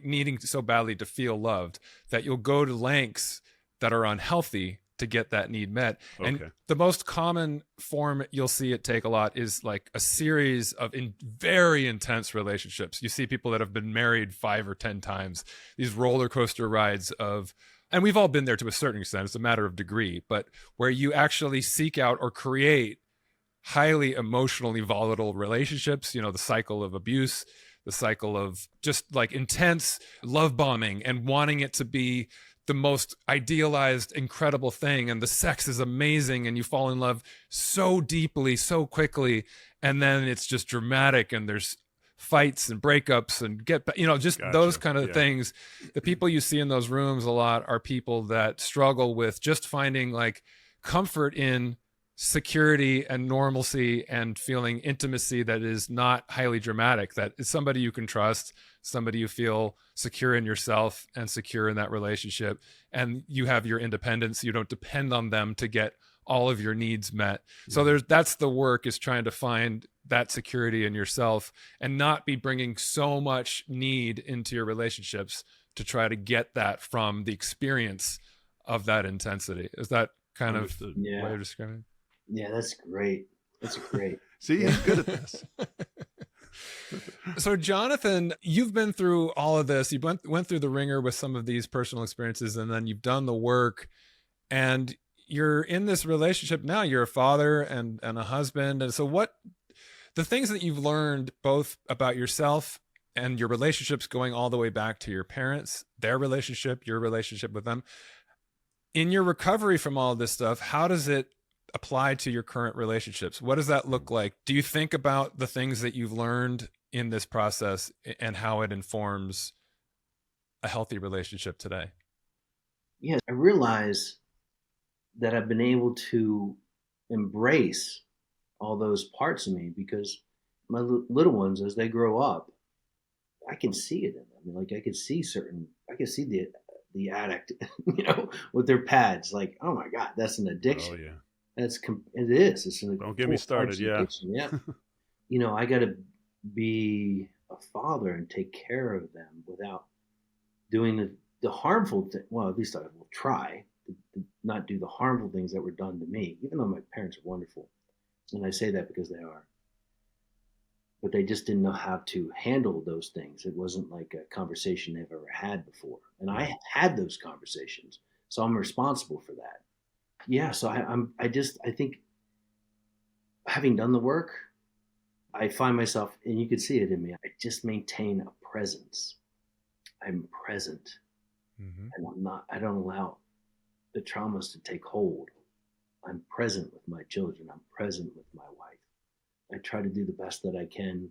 Speaker 1: needing so badly to feel loved that you'll go to lengths that are unhealthy to get that need met. Okay. And the most common form you'll see it take a lot is like a series of very intense relationships. You see people that have been married 5 or 10 times, these roller coaster rides of, and we've all been there to a certain extent, it's a matter of degree, but where you actually seek out or create highly emotionally volatile relationships, the cycle of abuse, the cycle of just like intense love bombing and wanting it to be the most idealized, incredible thing. And the sex is amazing and you fall in love so deeply, so quickly. And then it's just dramatic and there's fights and breakups and just gotcha. Those kind of things. The people you see in those rooms a lot are people that struggle with just finding like comfort in security and normalcy and feeling intimacy that is not highly dramatic, that is somebody you can trust, somebody you feel secure in yourself and secure in that relationship, and you have your independence. You don't depend on them to get all of your needs met. So that's the work, is trying to find that security in yourself and not be bringing so much need into your relationships to try to get that from the experience of that intensity. Is that kind of the way you're describing it?
Speaker 3: Yeah, that's great. That's great.
Speaker 2: See, he's good at this.
Speaker 1: So Jonathan, you've been through all of this. You went through the ringer with some of these personal experiences, and then you've done the work, and you're in this relationship now. You're a father and a husband. And so what the things that you've learned both about yourself and your relationships going all the way back to your parents, their relationship, your relationship with them, in your recovery from all this stuff, how does it apply to your current relationships? What does that look like? Do you think about the things that you've learned in this process and how it informs a healthy relationship today?
Speaker 3: Yeah, I realize that I've been able to embrace all those parts of me because my little ones, as they grow up, I can see it in them. I mean, like I can see the addict, with their pads. Like, oh my God, that's an addiction. Oh yeah. It is. It's
Speaker 2: don't get me started. Yeah.
Speaker 3: Yeah. I got to be a father and take care of them without doing the harmful thing. Well, at least I will try to not do the harmful things that were done to me, even though my parents are wonderful. And I say that because they are. But they just didn't know how to handle those things. It wasn't like a conversation they've ever had before. And I had those conversations. So I'm responsible for that. Yeah, so I think having done the work, I find myself, and you can see it in me, I just maintain a presence. I'm present. Mm-hmm. And I don't allow the traumas to take hold. I'm present with my children. I'm present with my wife. I try to do the best that I can.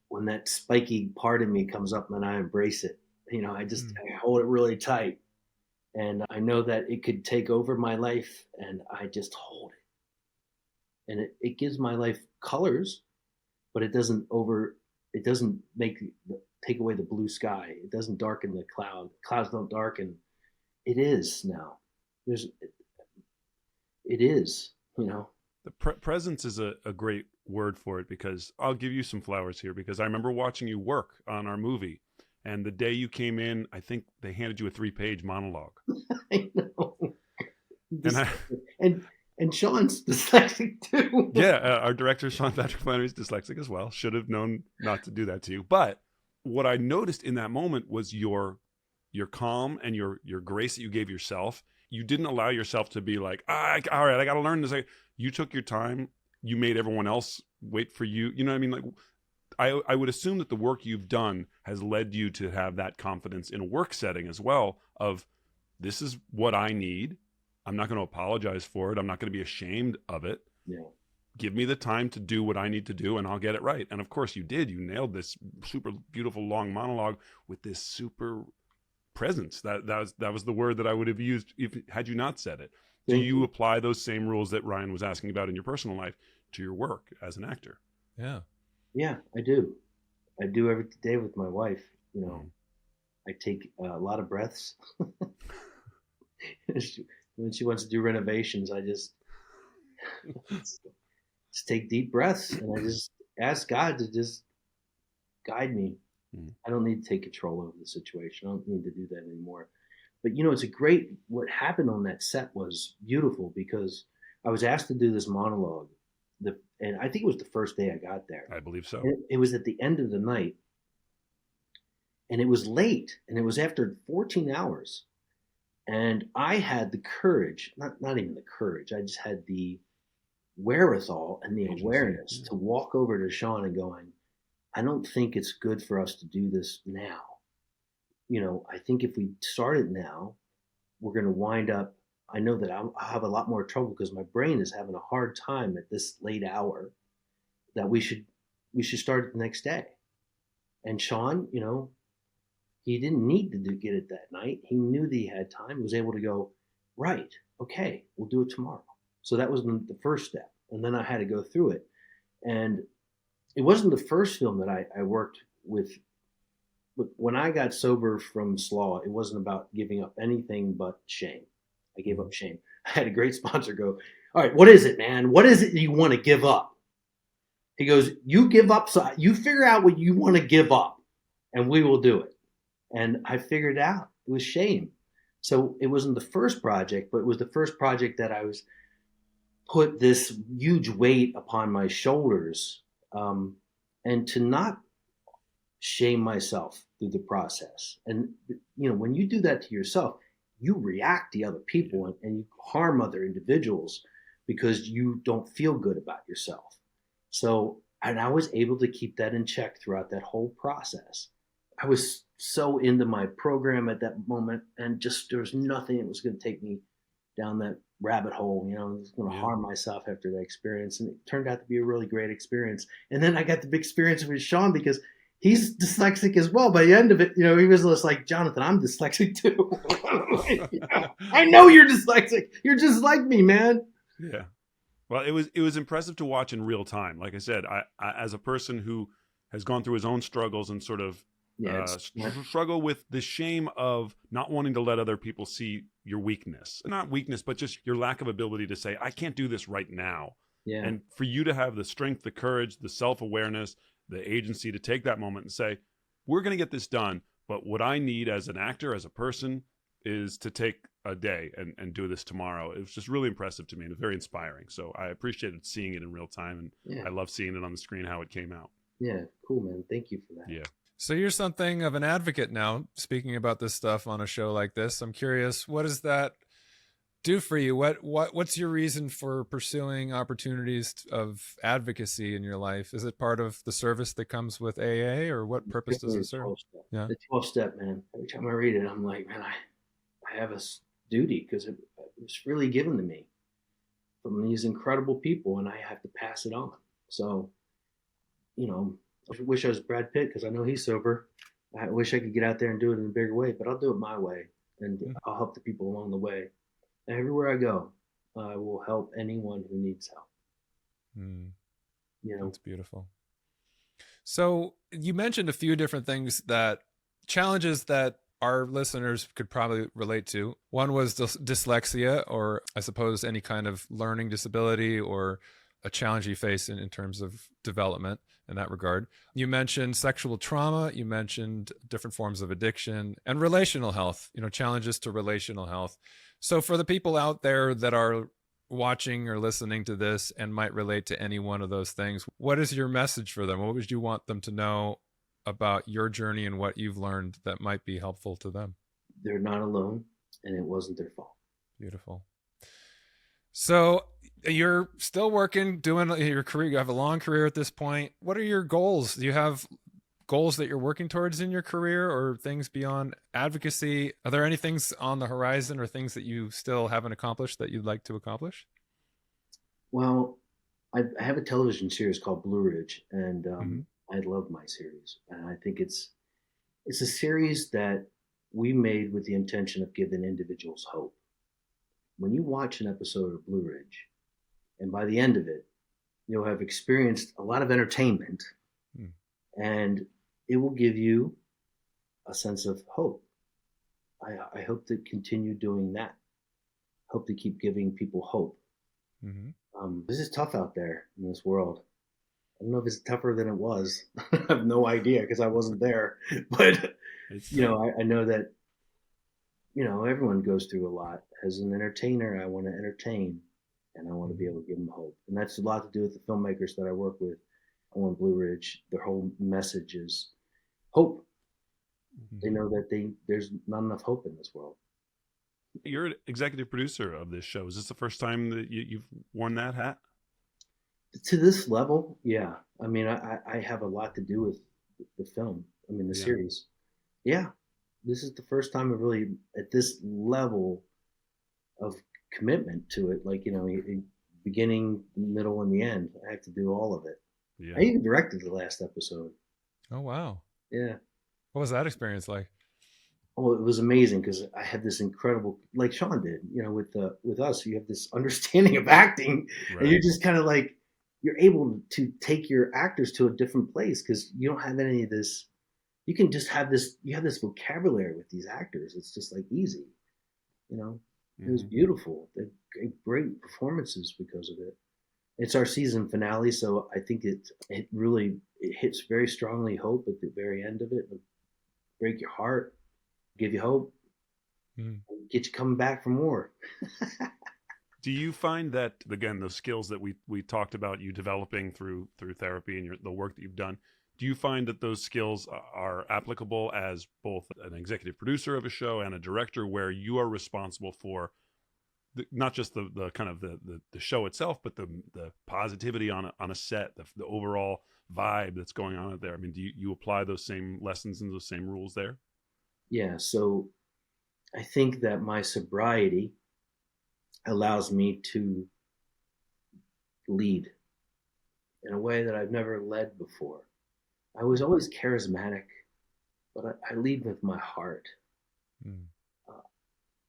Speaker 3: When that spiky part of me comes up and I embrace it, I hold it really tight. And I know that it could take over my life, and I just hold it. And it gives my life colors, but it doesn't take away the blue sky. It doesn't darken the cloud. Clouds don't darken. It is now. It is.
Speaker 2: The presence is a great word for it, because I'll give you some flowers here, because I remember watching you work on our movie. And the day you came in, I think they handed you a 3-page monologue.
Speaker 3: I know. And Sean's dyslexic too.
Speaker 2: Yeah, our director, Sean Patrick Flannery, is dyslexic as well. Should have known not to do that to you. But what I noticed in that moment was your calm and your grace that you gave yourself. You didn't allow yourself to be like, all right, I got to learn this. You took your time. You made everyone else wait for you. You know what I mean? Like, I would assume that the work you've done has led you to have that confidence in a work setting as well of, this is what I need. I'm not going to apologize for it. I'm not going to be ashamed of it.
Speaker 3: Yeah.
Speaker 2: give me the time to do what I need to do and I'll get it right. And of course you did. You nailed this super beautiful long monologue with this super presence. That was the word that I would have used had you not said it. Do you apply those same rules that Ryan was asking about in your personal life to your work as an actor?
Speaker 1: Yeah.
Speaker 3: Yeah, I do. I do every day with my wife. You know, I take a lot of breaths. When she wants to do renovations, I just take deep breaths and I just ask God to just guide me. I don't need to take control over the situation. I don't need to do that anymore. But you know, what happened on that set was beautiful because I was asked to do this monologue. And I think it was the first day I got there.
Speaker 2: I believe so.
Speaker 3: It was at the end of the night. And it was late. And it was after 14 hours. And I had the courage, not even the courage, I just had the wherewithal and the awareness to walk over to Sean and going, I don't think it's good for us to do this now. You know, I think if we start it now, we're going to wind up, I know that I'll have a lot more trouble because my brain is having a hard time at this late hour, that we should start it the next day. And Sean, you know, he didn't need to get it that night. He knew that he had time. He was able to go, right, okay, we'll do it tomorrow. So that was the first step. And then I had to go through it. And it wasn't the first film that I worked with. But when I got sober from SLAA, it wasn't about giving up anything but shame. I gave up shame. I had a great sponsor go, all right, what is it, man? What is it you want to give up? He goes, you give up, so you figure out what you want to give up and we will do it. And I figured it out. It was shame. So it wasn't the first project, but it was the first project that I was put this huge weight upon my shoulders, and to not shame myself through the process. And, you know, when you do that to yourself, you react to other people and you harm other individuals because you don't feel good about yourself. So, and I was able to keep that in check throughout that whole process. I was so into my program at that moment, and just there was nothing that was going to take me down that rabbit hole. You know, I was going to harm myself after that experience, and it turned out to be a really great experience. And then I got the big experience with Sean because he's dyslexic as well. By the end of it, you know, he was just like, Jonathan, I'm dyslexic too. I know you're dyslexic. You're just like me, man.
Speaker 2: Yeah. Well, it was impressive to watch in real time. Like I said, I as a person who has gone through his own struggles and sort of struggle with the shame of not wanting to let other people see your weakness. Not weakness, but just your lack of ability to say, I can't do this right now. Yeah. And for you to have the strength, the courage, the self-awareness, the agency to take that moment and say, we're going to get this done. But what I need as an actor, as a person, is to take a day and do this tomorrow. It was just really impressive to me and very inspiring. So I appreciated seeing it in real time. And I love seeing it on the screen, how it came out.
Speaker 3: Yeah, cool, man. Thank you for that.
Speaker 2: Yeah.
Speaker 1: So you're something of an advocate now, speaking about this stuff on a show like this. I'm curious, what does that do for you? What's your reason for pursuing opportunities of advocacy in your life? Is it part of the service that comes with AA, or what purpose does it serve?
Speaker 3: Yeah. The 12-step, man. Every time I read it, I'm like, man, I have a duty because it was really given to me from these incredible people, and I have to pass it on. So, you know, I wish I was Brad Pitt because I know he's sober. I wish I could get out there and do it in a bigger way, but I'll do it my way, and I'll help the people along the way. And everywhere I go, I will help anyone who needs help. You know,
Speaker 1: that's beautiful. So you mentioned a few different things, that challenges that our listeners could probably relate to. One was dyslexia, or I suppose any kind of learning disability or a challenge you face in terms of development in that regard. You mentioned sexual trauma. You mentioned different forms of addiction and relational health, you know, challenges to relational health. So for the people out there that are watching or listening to this and might relate to any one of those things, what is your message for them? What would you want them to know about your journey and what you've learned that might be helpful to them?
Speaker 3: They're not alone, and it wasn't their fault.
Speaker 1: Beautiful. So you're still working, doing your career. You have a long career at this point. What are your goals? Do you have goals that you're working towards in your career, or things beyond advocacy? Are there any things on the horizon or things that you still haven't accomplished that you'd like to accomplish?
Speaker 3: Well, I have a television series called Blue Ridge, and
Speaker 1: Mhm.
Speaker 3: I love my series, and I think it's a series that we made with the intention of giving individuals hope. When you watch an episode of Blue Ridge, and by the end of it, you'll have experienced a lot of entertainment,
Speaker 1: Mm.
Speaker 3: and it will give you a sense of hope. I hope to continue doing that. Hope to keep giving people hope.
Speaker 1: Mhm.
Speaker 3: This is tough out there in this world. I don't know if it's tougher than it was. I have no idea because I wasn't there. But
Speaker 2: It's
Speaker 3: I know that everyone goes through a lot. As an entertainer, I want to entertain, and I want to be
Speaker 1: Mhm.
Speaker 3: able to give them hope. And that's a lot to do with the filmmakers that I work with on Blue Ridge. Their whole message is hope. They
Speaker 1: Mhm.
Speaker 3: know that there's not enough hope in this world.
Speaker 2: You're an executive producer of this show. Is this the first time that you've worn that hat?
Speaker 3: To this level, yeah. I mean, I have a lot to do with the film. I mean, the
Speaker 2: Yeah.
Speaker 3: series. Yeah, this is the first time I really at this level of commitment to it. Like beginning, middle, and the end. I have to do all of it. I
Speaker 2: Yeah.
Speaker 3: even directed the last episode.
Speaker 1: Oh, wow.
Speaker 3: Yeah.
Speaker 1: What was that experience like?
Speaker 3: Oh, it was amazing because I had this incredible, like Sean did, with us, you have this understanding of acting, and
Speaker 2: Right.
Speaker 3: you're just kind of like you're able to take your actors to a different place because you don't have any of this. You can just have this. You have this vocabulary with these actors. It's just like easy, you know. It was
Speaker 2: Hmm.
Speaker 3: beautiful. They gave great performances because of it. It's our season finale, so I think it really it hits very strongly hope at the very end of it. It'll break your heart, give you hope,
Speaker 1: Mm.
Speaker 3: get you coming back for more.
Speaker 2: Do you find that, again, those skills that we talked about you developing through therapy and the work that you've done, do you find that those skills are applicable as both an executive producer of a show and a director, where you are responsible for not just the kind of the show itself, but the positivity on a set, the overall vibe that's going on out there? I mean, do you apply those same lessons and those same rules there?
Speaker 3: Yeah, so I think that my sobriety allows me to lead in a way that I've never led before. I was always charismatic, but I lead with my heart.
Speaker 1: Mm.
Speaker 3: Uh,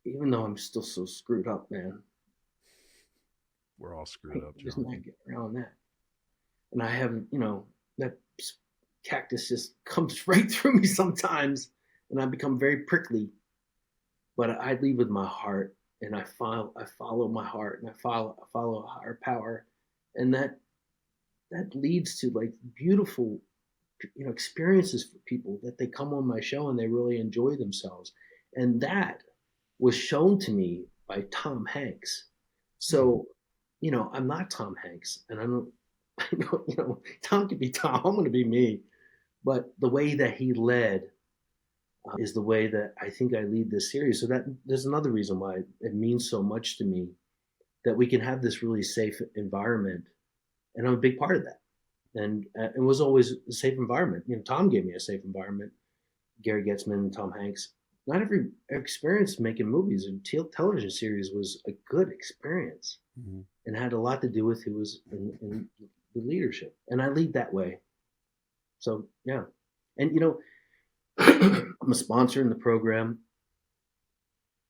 Speaker 3: Even though I'm still so screwed up, man,
Speaker 2: We're all
Speaker 3: I
Speaker 2: screwed up,
Speaker 3: just not
Speaker 2: Jonathan.
Speaker 3: get around that. And I have, that cactus just comes right through me sometimes, and I become very prickly. But I lead with my heart, and I follow my heart, and I follow higher power, and that leads to like beautiful experiences for people that they come on my show and they really enjoy themselves, and that was shown to me by Tom Hanks.
Speaker 1: Mm.
Speaker 3: So I'm not Tom Hanks, and I don't. I know Tom could be Tom. I'm going to be me, but the way that he led is the way that I think I lead this series. So that there's another reason why it means so much to me that we can have this really safe environment, and I'm a big part of that. And it was always a safe environment. Tom gave me a safe environment. Gary Getzman and Tom Hanks. Not every experience making movies and television series was a good experience,
Speaker 2: Mm-hmm.
Speaker 3: and had a lot to do with who was in the leadership. And I lead that way. So yeah, and I'm a sponsor in the program,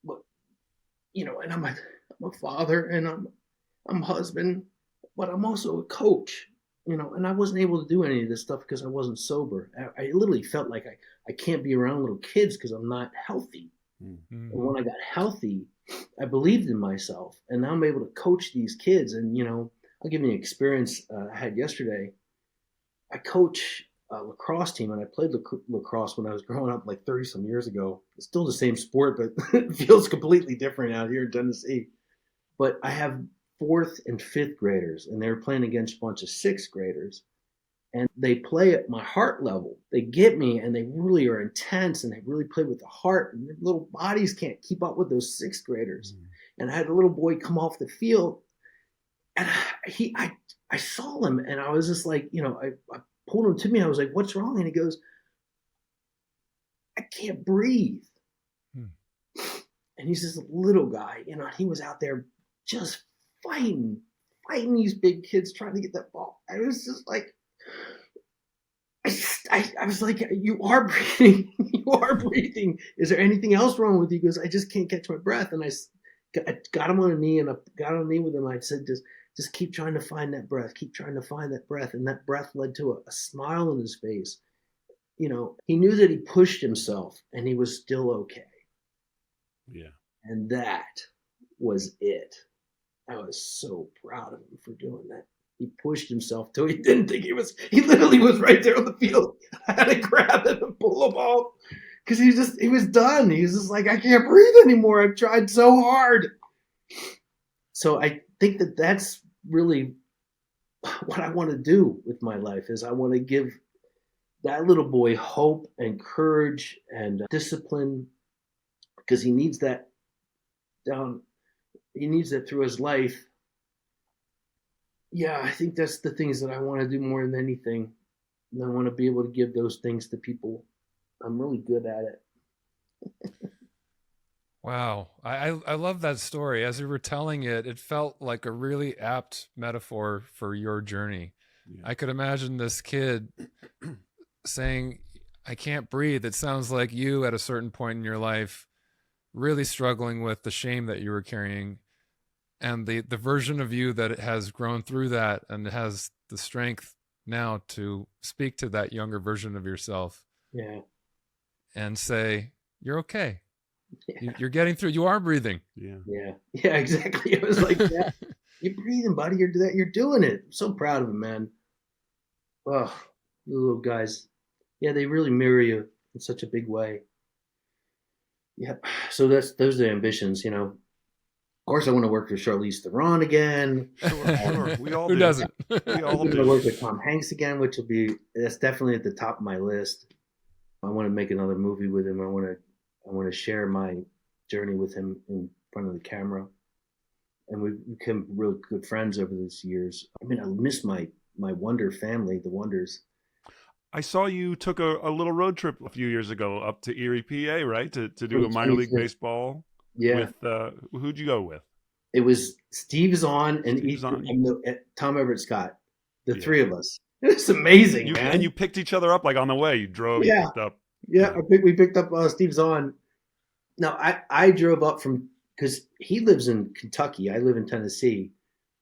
Speaker 3: but and I'm a father, and I'm a husband, but I'm also a coach. And I wasn't able to do any of this stuff because I wasn't sober. I literally felt like I can't be around little kids because I'm not healthy.
Speaker 1: Mm.
Speaker 3: And when I got healthy, I believed in myself, and now I'm able to coach these kids. And I'll give you an experience I had yesterday. I coach a lacrosse team, and I played lacrosse when I was growing up, like 30 some years ago. It's still the same sport, but it feels completely different out here in Tennessee. But I have fourth and fifth graders, and they were playing against a bunch of sixth graders. And they play at my heart level. They get me, and they really are intense, and they really play with the heart. And their little bodies can't keep up with those sixth graders.
Speaker 2: Mm-hmm.
Speaker 3: And I had a little boy come off the field, and I saw him, and I was just like, I pulled him to me. I was like, "What's wrong?" And he goes, "I can't breathe."
Speaker 1: Mm.
Speaker 3: And he's this little guy, and he was out there just fighting fighting these big kids trying to get that ball. I was just like, I was like, you are breathing. You are breathing. Is there anything else wrong with you? He goes, I just can't catch my breath. And I got him on a knee, and I got on a knee with him. I said, just keep trying to find that breath. Keep trying to find that breath. And that breath led to a smile on his face. You know, he knew that he pushed himself and he was still okay.
Speaker 2: Yeah.
Speaker 3: And that was it. I was so proud of him for doing that. He pushed himself till he didn't think he literally was right there on the field. I had to grab him and pull him off because he was done. He was just like, I can't breathe anymore. I've tried so hard. So I think that that's really what I want to do with my life is I want to give that little boy hope and courage and discipline because he needs that he needs that through his life. Yeah, I think that's the things that I want to do more than anything. And I want to be able to give those things to people. I'm really good at it.
Speaker 1: Wow. I love that story. As you were telling it, it felt like a really apt metaphor for your journey. Yeah. I could imagine this kid saying, I can't breathe. It sounds like you at a certain point in your life really struggling with the shame that you were carrying and the version of you that has grown through that and has the strength now to speak to that younger version of yourself.
Speaker 3: Yeah.
Speaker 1: And say, you're okay. Yeah. You're getting through. You are breathing.
Speaker 3: Yeah. Yeah. Yeah, exactly. It was like, yeah, you're breathing, buddy. You're doing it. I'm so proud of him, man. Oh, the little guys. Yeah, they really mirror you in such a big way. Yeah. So those are the ambitions, you know. Of course, I want to work with Charlize Theron again.
Speaker 2: Sure. We all
Speaker 1: Who
Speaker 2: do.
Speaker 1: doesn't?
Speaker 2: We all
Speaker 3: do.
Speaker 2: do.
Speaker 3: I work with Tom Hanks again, that's definitely at the top of my list. I want to make another movie with him. I want to share my journey with him in front of the camera. And we've become real good friends over these years. I mean, I miss my Wonder family, the Wonders.
Speaker 2: I saw you took a little road trip a few years ago up to Erie, PA, right? To do a minor league baseball.
Speaker 3: Yeah.
Speaker 2: With who'd you go with?
Speaker 3: It was Steve Zahn and Tom Everett Scott, the three of us. It was amazing, man.
Speaker 2: And you picked each other up like on the way. You drove.
Speaker 3: Yeah.
Speaker 2: You picked up.
Speaker 3: Yeah, we picked up Steve Zahn. Now I drove up from because he lives in Kentucky. I live in Tennessee.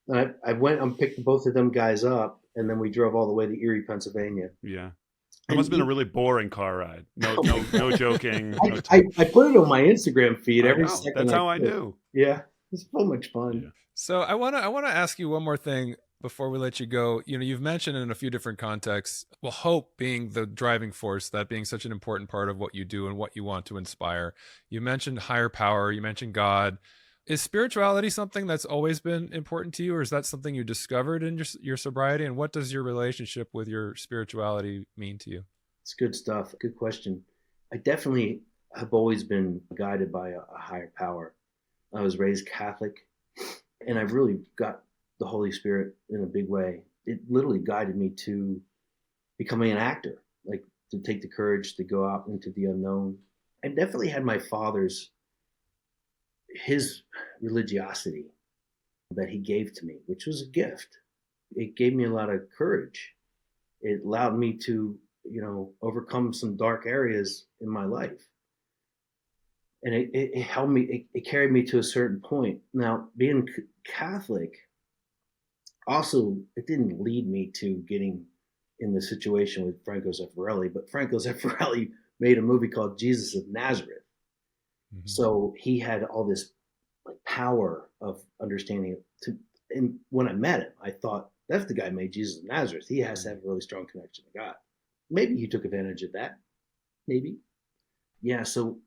Speaker 3: And I went and picked both of them guys up, and then we drove all the way to Erie, Pennsylvania.
Speaker 2: Yeah. It must have been a really boring car ride. No joking.
Speaker 3: I put it on my Instagram feed every second.
Speaker 2: That's how I do.
Speaker 3: Yeah, it's so much fun.
Speaker 1: Yeah. So I want to ask you one more thing before we let you go. You know, you've mentioned in a few different contexts, well, hope being the driving force, that being such an important part of what you do and what you want to inspire. You mentioned higher power. You mentioned God. Is spirituality something that's always been important to you, or is that something you discovered in your sobriety? And what does your relationship with your spirituality mean to you?
Speaker 3: It's good stuff. Good question. I definitely have always been guided by a higher power. I was raised Catholic, and I really got the Holy Spirit in a big way. It literally guided me to becoming an actor, like to take the courage to go out into the unknown. I definitely had my father's his religiosity that he gave to me, which was a gift. It gave me a lot of courage. It allowed me to, overcome some dark areas in my life. And it helped me, it carried me to a certain point. Now, being Catholic, also, it didn't lead me to getting in the situation with Franco Zeffirelli, but Franco Zeffirelli made a movie called Jesus of Nazareth. Mm-hmm. So he had all this power of understanding it. And when I met him, I thought, that's the guy who made Jesus of Nazareth. He has to have a really strong connection to God. Maybe he took advantage of that. Maybe. Yeah, so,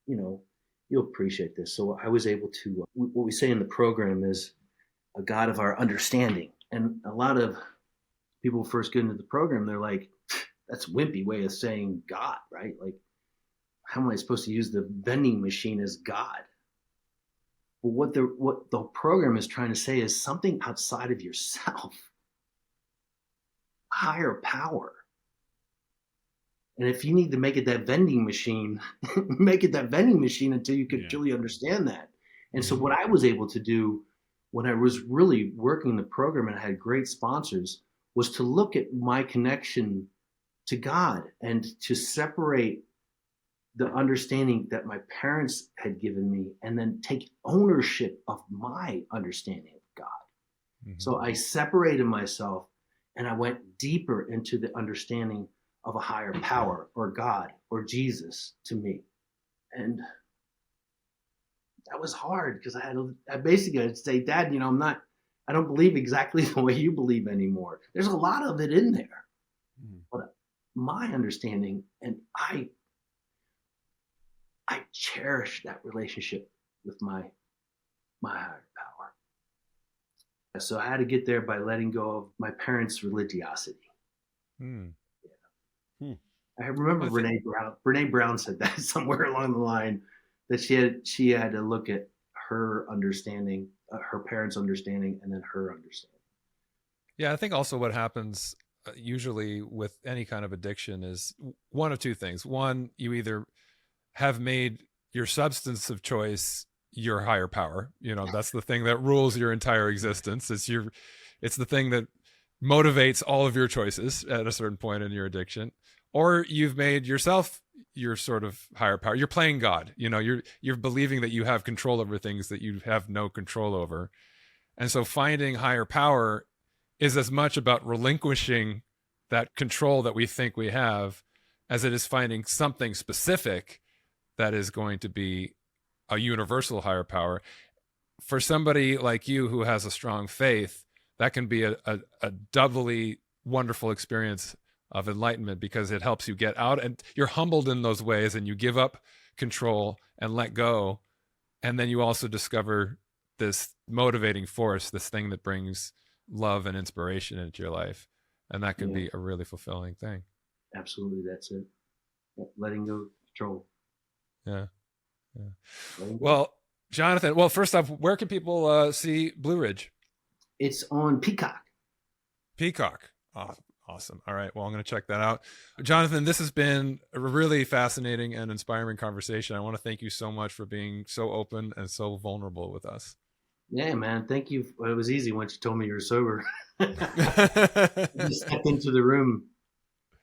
Speaker 3: you'll appreciate this. So I was able to, what we say in the program is a God of our understanding. And a lot of people first get into the program, they're like, that's a wimpy way of saying God, right? Like, how am I supposed to use the vending machine as God? But what the program is trying to say is something outside of yourself, higher power. And if you need to make it that vending machine, make it that vending machine until you can truly understand that. And so what I was able to do when I was really working the program and I had great sponsors, was to look at my connection to God and to separate the understanding that my parents had given me and then take ownership of my understanding of God.
Speaker 1: Mm-hmm.
Speaker 3: So I separated myself and I went deeper into the understanding of a higher power or God or Jesus to me. And that was hard because I basically had to say, Dad, I don't believe exactly the way you believe anymore. There's a lot of it in there. Mm-hmm. But my understanding, and I cherish that relationship with my higher power. So I had to get there by letting go of my parents' religiosity. Yeah. I remember Brene Brown said that somewhere along the line, that she had to look at her understanding, her parents' understanding, and then her understanding.
Speaker 1: Yeah, I think also what happens usually with any kind of addiction is one of two things. One, you either have made your substance of choice your higher power. That's the thing that rules your entire existence. It's the thing that motivates all of your choices at a certain point in your addiction. Or you've made yourself your sort of higher power. You're playing God. You're believing that you have control over things that you have no control over. And so finding higher power is as much about relinquishing that control that we think we have as it is finding something specific that is going to be a universal higher power. For somebody like you who has a strong faith, that can be a doubly wonderful experience of enlightenment, because it helps you get out and you're humbled in those ways and you give up control and let go. And then you also discover this motivating force, this thing that brings love and inspiration into your life. And that can be a really fulfilling thing.
Speaker 3: Absolutely. That's it. Letting go of control.
Speaker 1: Yeah. Well, Johnathon, first off, where can people see Blue Ridge?
Speaker 3: It's on Peacock.
Speaker 1: Oh, awesome. All right. Well, I'm going to check that out. Johnathon, this has been a really fascinating and inspiring conversation. I want to thank you so much for being so open and so vulnerable with us.
Speaker 3: Yeah, man. Thank you. It was easy once you told me you were sober. You stepped into the room.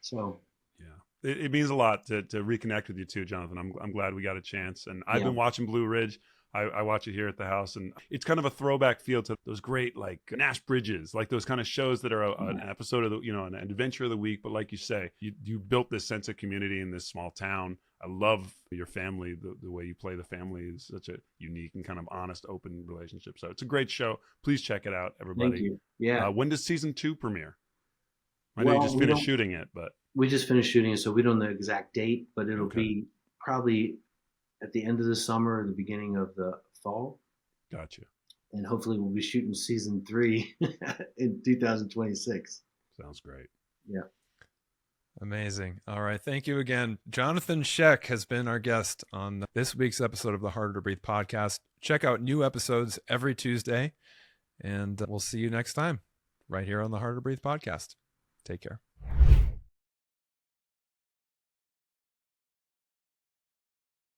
Speaker 3: So
Speaker 2: yeah, it means a lot to reconnect with you too, Johnathon. I'm glad we got a chance. And I've been watching Blue Ridge. I watch it here at the house, and it's kind of a throwback feel to those great, like Nash Bridges, like those kind of shows that are an episode of an adventure of the week. But like you say, you built this sense of community in this small town. I love your family. The way you play the family is such a unique and kind of honest, open relationship. So it's a great show. Please check it out, everybody.
Speaker 3: Thank you. Yeah.
Speaker 2: When does season 2 premiere? I know you just finished shooting it, but
Speaker 3: we just finished shooting it, so we don't know the exact date, but it'll be probably at the end of the summer or the beginning of the fall.
Speaker 2: Gotcha.
Speaker 3: And hopefully we'll be shooting season 3 in 2026.
Speaker 2: Sounds great.
Speaker 3: Yeah.
Speaker 1: Amazing. All right. Thank you again. Johnathon Schaech has been our guest on this week's episode of the Harder to Breathe podcast. Check out new episodes every Tuesday, and we'll see you next time right here on the Harder to Breathe podcast. Take care.